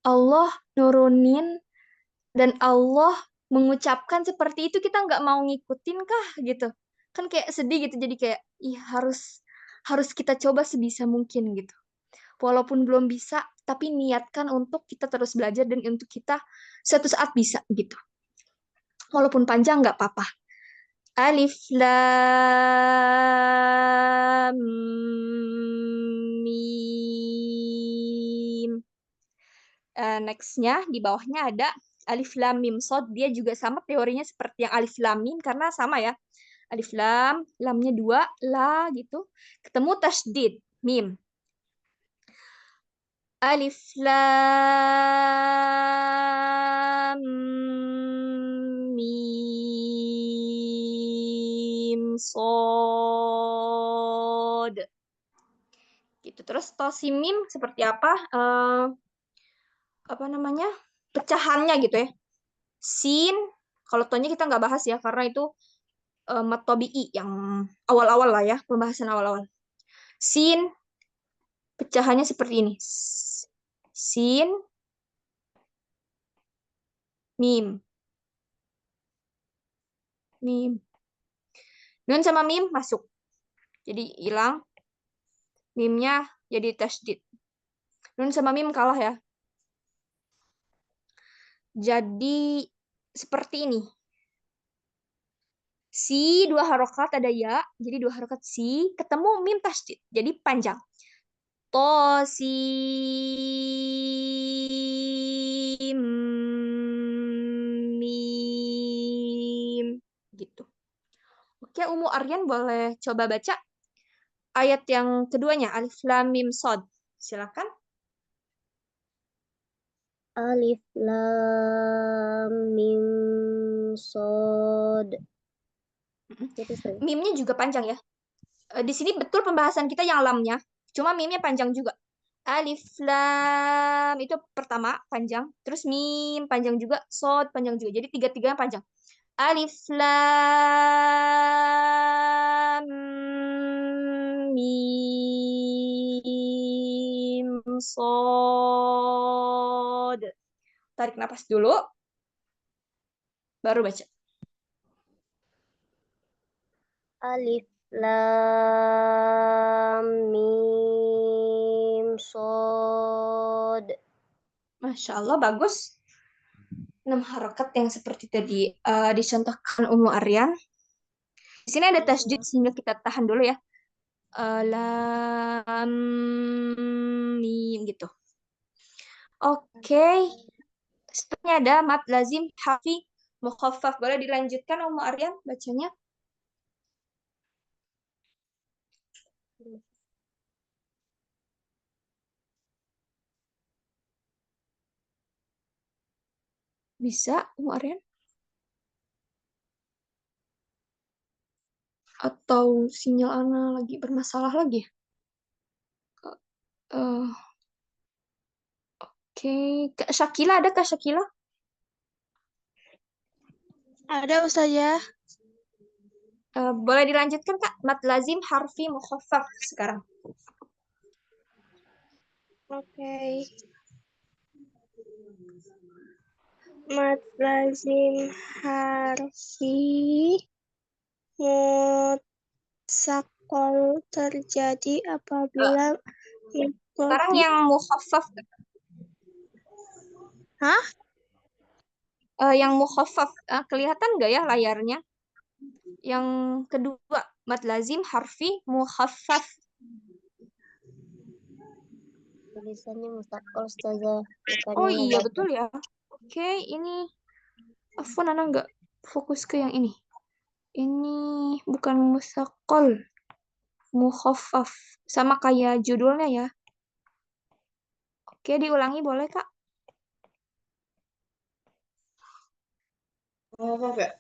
Speaker 1: Allah nurunin dan Allah mengucapkan seperti itu, kita nggak mau ngikutin kah gitu. Kan kayak sedih gitu. Jadi kayak ih, harus kita coba sebisa mungkin gitu. Walaupun belum bisa, tapi niatkan untuk kita terus belajar dan untuk kita suatu saat bisa gitu. Walaupun panjang nggak apa-apa. Alif lam mim. Next-nya di bawahnya ada alif lam mim sod. Dia juga sama teorinya seperti yang alif lam mim karena sama ya. Alif lam, lamnya 2, la gitu. Ketemu tasdid, mim. Alif lam mim sod. Gitu. Terus tosimim seperti apa? Apa namanya? Pecahannya gitu ya. Sin, kalau tonya kita nggak bahas ya karena itu mat tabi'i yang awal-awal lah ya, pembahasan awal-awal. Sin pecahannya seperti ini. Sin mim. Mim. Nun sama mim masuk. Jadi hilang. Mimnya jadi tasdid. Nun sama mim kalah ya. Jadi seperti ini. Si 2 harokat ada ya. Jadi 2 harokat si. Ketemu mim tasdid. Jadi panjang. Tosim mim. Gitu. Oke, Umu Aryan boleh coba baca ayat yang keduanya, alif lam mim sod. Silakan.
Speaker 5: Alif lam mim sod. Gitu, Ustazah.
Speaker 1: Mimnya juga panjang ya. Di sini betul pembahasan kita yang lamnya, cuma mimnya panjang juga. Alif lam itu pertama panjang, terus mim panjang juga, sod panjang juga. Jadi tiga-tiganya panjang. Alif lam mim sod. Tarik napas dulu, baru baca.
Speaker 5: Alif lam mim sod.
Speaker 1: Masya Allah, bagus. 6 harokat yang seperti tadi dicontohkan Umu Aryan. Di sini ada tasdid sehingga kita tahan dulu ya. Lam mim gitu. Oke. Setelahnya ada mat lazim hafi mukhaffaf. Boleh dilanjutkan Umu Aryan bacanya? Bisa Umu Aryan? Atau sinyal Ana lagi bermasalah lagi? Eh, Oke. Kak Syakila ada Kak Syakila?
Speaker 2: Ada Ustazah.
Speaker 1: Boleh dilanjutkan Kak? Mat lazim harfi mukhaffaf sekarang.
Speaker 7: Oke. Mat lazim harfi mutsaqal terjadi apabila
Speaker 1: Sekarang yang mukhaffaf.
Speaker 7: Hah?
Speaker 1: Yang mukhaffaf kelihatan nggak ya layarnya? Yang kedua, mat lazim harfi mukhaffaf.
Speaker 5: Tulisannya mustaqal, Ustazah.
Speaker 1: Oh
Speaker 5: Bukannya
Speaker 1: iya
Speaker 5: mukhaffaf.
Speaker 1: betul ya. Oke, ini Afwan Ana nggak Fokus ke yang ini. Ini bukan musakol, mukhaffaf. Sama kayak judulnya ya. Oke, diulangi boleh, Kak?
Speaker 3: Apa enggak?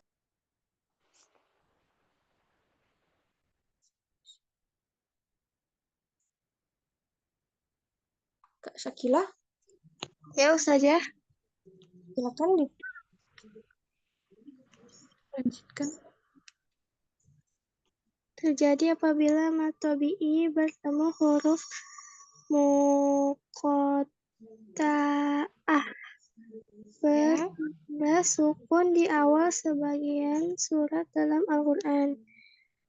Speaker 1: Kak Syakila,
Speaker 7: Ya, Ustazah.
Speaker 1: silakan dilanjutkan.
Speaker 7: Terjadi apabila mad tabi'i bertemu huruf muqatta'ah bertanda sukun di awal sebagian surat dalam Al-Quran.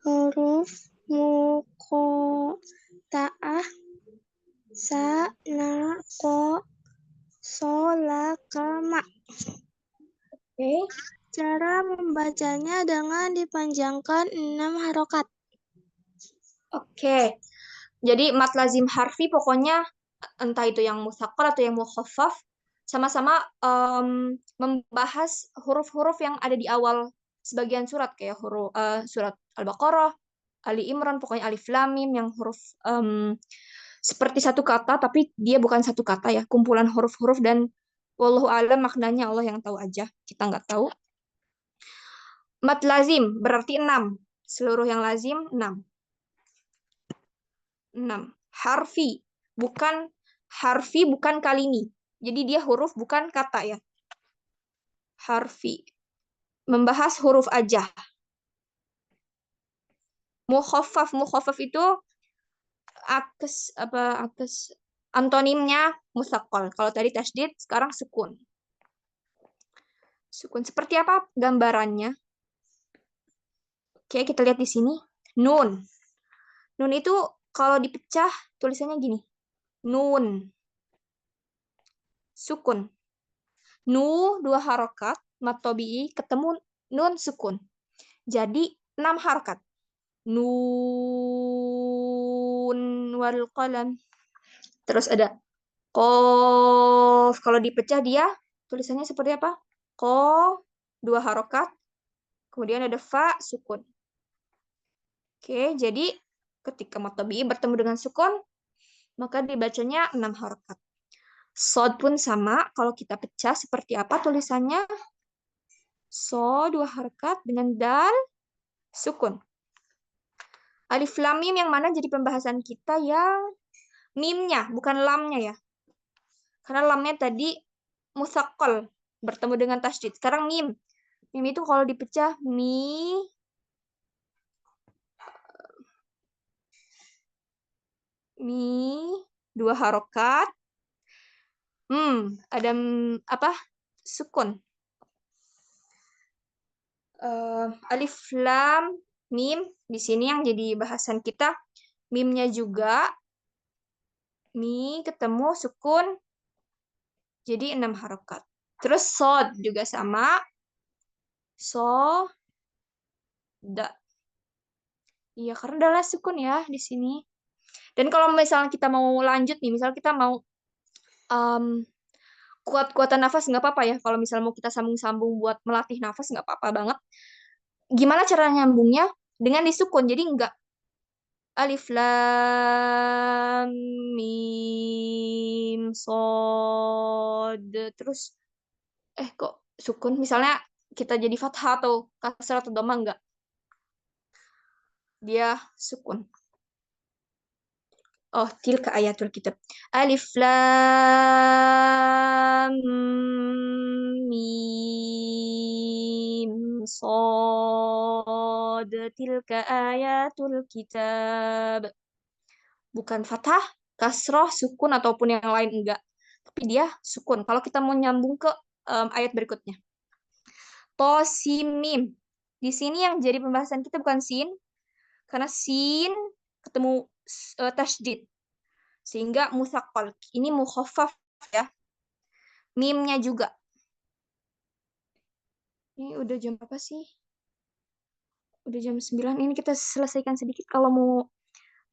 Speaker 7: Huruf muqatta'ah sa, na, ko, so, la, ka, ma.
Speaker 1: Oke.
Speaker 7: Cara membacanya dengan dipanjangkan 6 harokat.
Speaker 1: Oke. Jadi mat lazim harfi pokoknya entah itu yang musaqqal atau yang mukhaffaf sama-sama membahas huruf-huruf yang ada di awal sebagian surat kayak surat Al-Baqarah, Ali Imran, pokoknya alif lam mim yang huruf seperti satu kata tapi dia bukan satu kata ya, kumpulan huruf-huruf dan wallahu alam maknanya Allah yang tahu aja, kita nggak tahu. Mat lazim berarti 6. Seluruh yang lazim 6. 6. Harfi bukan kalimi. Jadi dia huruf bukan kata ya. Harfi. Membahas huruf aja. Mukhaffaf itu antonimnya musaqqal. Kalau tadi tasydid, sekarang sukun. Sukun seperti apa gambarannya? Oke, kita lihat di sini. Nun. Nun itu kalau dipecah tulisannya gini. Nun. Sukun. Nu 2 harokat, mat tabi'i ketemu nun sukun. Jadi 6 harokat. Nun wal qalam. Terus ada qaf. Kalau dipecah dia tulisannya seperti apa? Qaf 2 harokat. Kemudian ada fa sukun. Oke, jadi ketika mat tabi'i bertemu dengan sukun, maka dibacanya 6 harokat. Sod pun sama, kalau kita pecah seperti apa tulisannya? So 2 harokat dengan dal sukun. Alif lam mim yang mana jadi pembahasan kita yang mimnya, bukan lamnya ya. Karena lamnya tadi musaqqal bertemu dengan tasydid. Sekarang mim. Mim itu kalau dipecah mi 2 harokat. Ada apa? Sukun. Alif lam mim di sini yang jadi bahasan kita. Mimnya juga mi ketemu sukun jadi 6 harokat. Terus sod juga sama. So da. Iya, karena adalah sukun ya di sini. Dan kalau misalnya kita mau lanjut nih, misalnya kita mau kuat-kuatan nafas nggak apa-apa ya. Kalau misalnya mau kita sambung-sambung buat melatih nafas nggak apa-apa banget. Gimana cara nyambungnya? Dengan disukun. Jadi nggak alif lam mim sod terus kok sukun misalnya kita jadi fathah atau kasrah atau dhamma enggak. Dia sukun. Oh, tilka ayatul kitab. Alif lam mim sad tilka ayatul kitab. Bukan fathah, kasroh, sukun ataupun yang lain enggak. Tapi dia sukun. Kalau kita mau nyambung ke ayat berikutnya. To sim mim. Di sini yang jadi pembahasan kita bukan sin, karena sin ketemu tasydid. Sehingga musaqqal. Ini mukhaffaf ya. Mimnya juga. Ini udah jam apa sih? Udah jam 9. Ini kita selesaikan sedikit. Kalau mau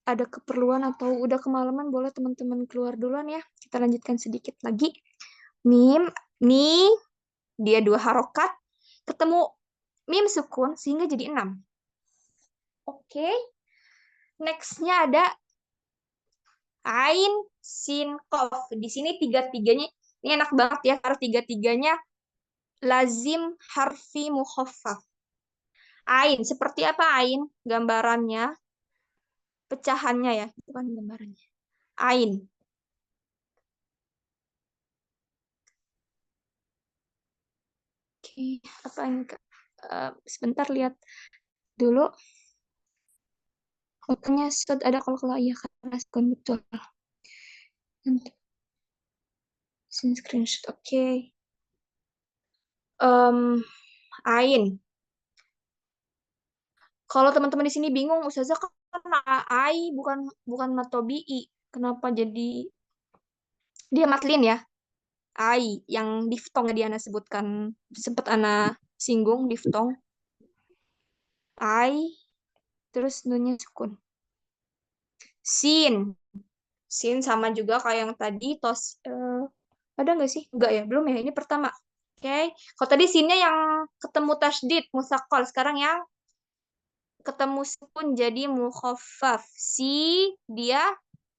Speaker 1: ada keperluan atau udah kemalaman, boleh teman-teman keluar duluan ya. Kita lanjutkan sedikit lagi. Mim, mi, dia 2 harokat. Ketemu mim sukun sehingga jadi 6. Oke. Next-nya ada ain, sin, qaf. Di sini tiga-tiganya ini enak banget ya karena tiga-tiganya lazim harfi mukhaffaf. Ain, seperti apa ain? Gambarannya, pecahannya ya, bukan gambarannya. Ain. Oke, apa ini Kak? Sebentar lihat dulu. Fotonya ada kalau iya karena sekon betul. Nanti screenshot. Oke. Ain. Kalau teman-teman di sini bingung, Ustazah kan ai bukan matobi'i. Kenapa jadi dia matlin ya? Ai yang diftong yang Diana sebutkan sempat Ana singgung diftong. Ai terus nunnya sukun. Sin. Sin sama juga kayak yang tadi ada nggak sih? Enggak ya, belum ya. Ini pertama. Oke. Kalau tadi sinnya yang ketemu tasdid musakol, sekarang yang ketemu sukun jadi mukhaffaf. Si dia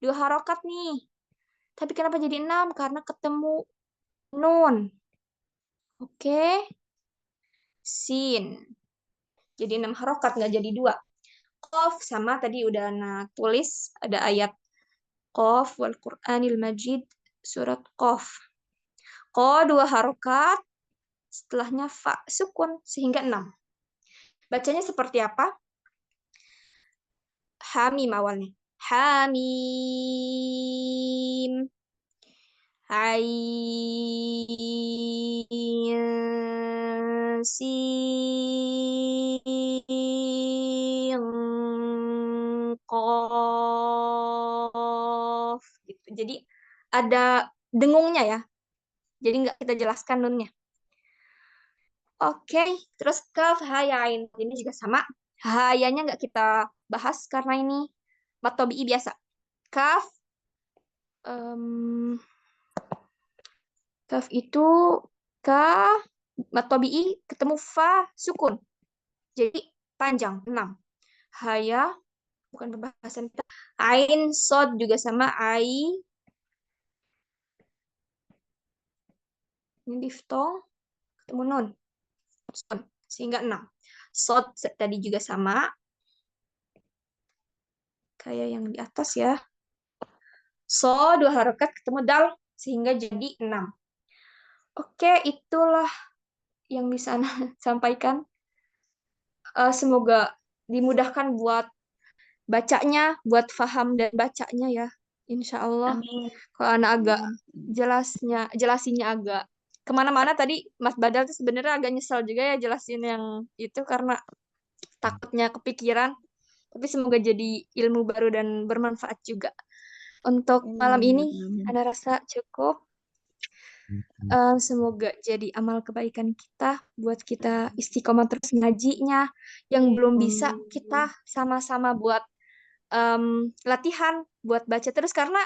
Speaker 1: 2 harokat nih. Tapi kenapa jadi 6? Karena ketemu nun. Oke. Sin. Jadi 6 harokat, nggak jadi 2. Qaf sama tadi udah tulis. Ada ayat Qaf wal Qur'anil Majid. Surat Qaf. Qa 2 harokat. Setelahnya fa sukun. Sehingga 6. Bacanya seperti apa? Hamim awalnya. Hamim. Ain sin qaf gitu. Jadi ada dengungnya ya. Jadi nggak kita jelaskan nunnya. Oke, terus kaf hayain. Ini juga sama. Hayanya nggak kita bahas karena ini mat tabi'i biasa. Kaf kaf itu ka mat tabi'i ketemu fa sukun. Jadi panjang 6. Haya bukan pembahasan kita. Ain sod juga sama ai. Ini diftong ketemu nun. Sod sehingga 6. Sod tadi juga sama kayak yang di atas ya. So 2 harokat ketemu dal sehingga jadi 6. Oke, itulah yang bisa Ana sampaikan. Semoga dimudahkan buat bacanya, buat paham dan bacanya ya. Insya Allah.
Speaker 2: Amin.
Speaker 1: Kalau Ana agak jelasinnya agak kemana-mana tadi, Mas Badal tuh sebenarnya agak nyesel juga ya jelasin yang itu karena takutnya kepikiran. Tapi semoga jadi ilmu baru dan bermanfaat juga. Untuk malam ini, Ana rasa cukup. Semoga jadi amal kebaikan kita buat kita istiqomah terus ngajinya. Yang belum bisa kita sama-sama buat latihan buat baca terus karena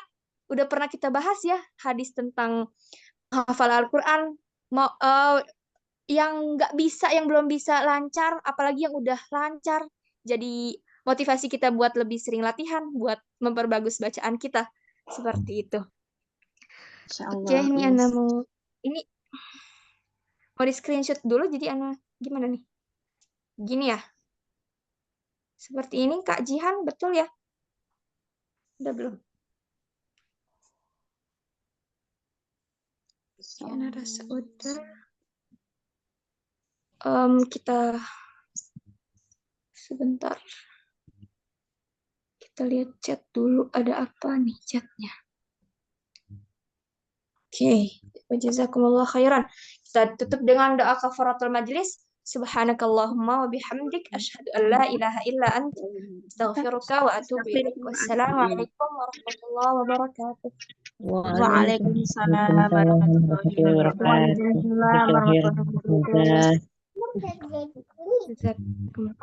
Speaker 1: udah pernah kita bahas ya hadis tentang hafal Al-Quran. Yang nggak bisa, yang belum bisa lancar, apalagi yang udah lancar. Jadi motivasi kita buat lebih sering latihan buat memperbagus bacaan kita seperti itu. Oke, ini Ana mau di screenshot dulu, jadi Ana gimana nih? Gini ya? Seperti ini, Kak Jihan, betul ya? Udah belum? Ana rasa udah. Kita sebentar. Kita lihat chat dulu, ada apa nih chatnya. Oke, jazakumullah khairan. Kita tutup dengan doa kafaratul majlis. Subhanakallahumma wa bihamdik asyhadu an la ilaha illa anta astaghfiruka wa atubu ilaik. Wassalamualaikum warahmatullahi wabarakatuh.
Speaker 2: Waalaikumsalam warahmatullahi wabarakatuh.
Speaker 1: Jazakumullah.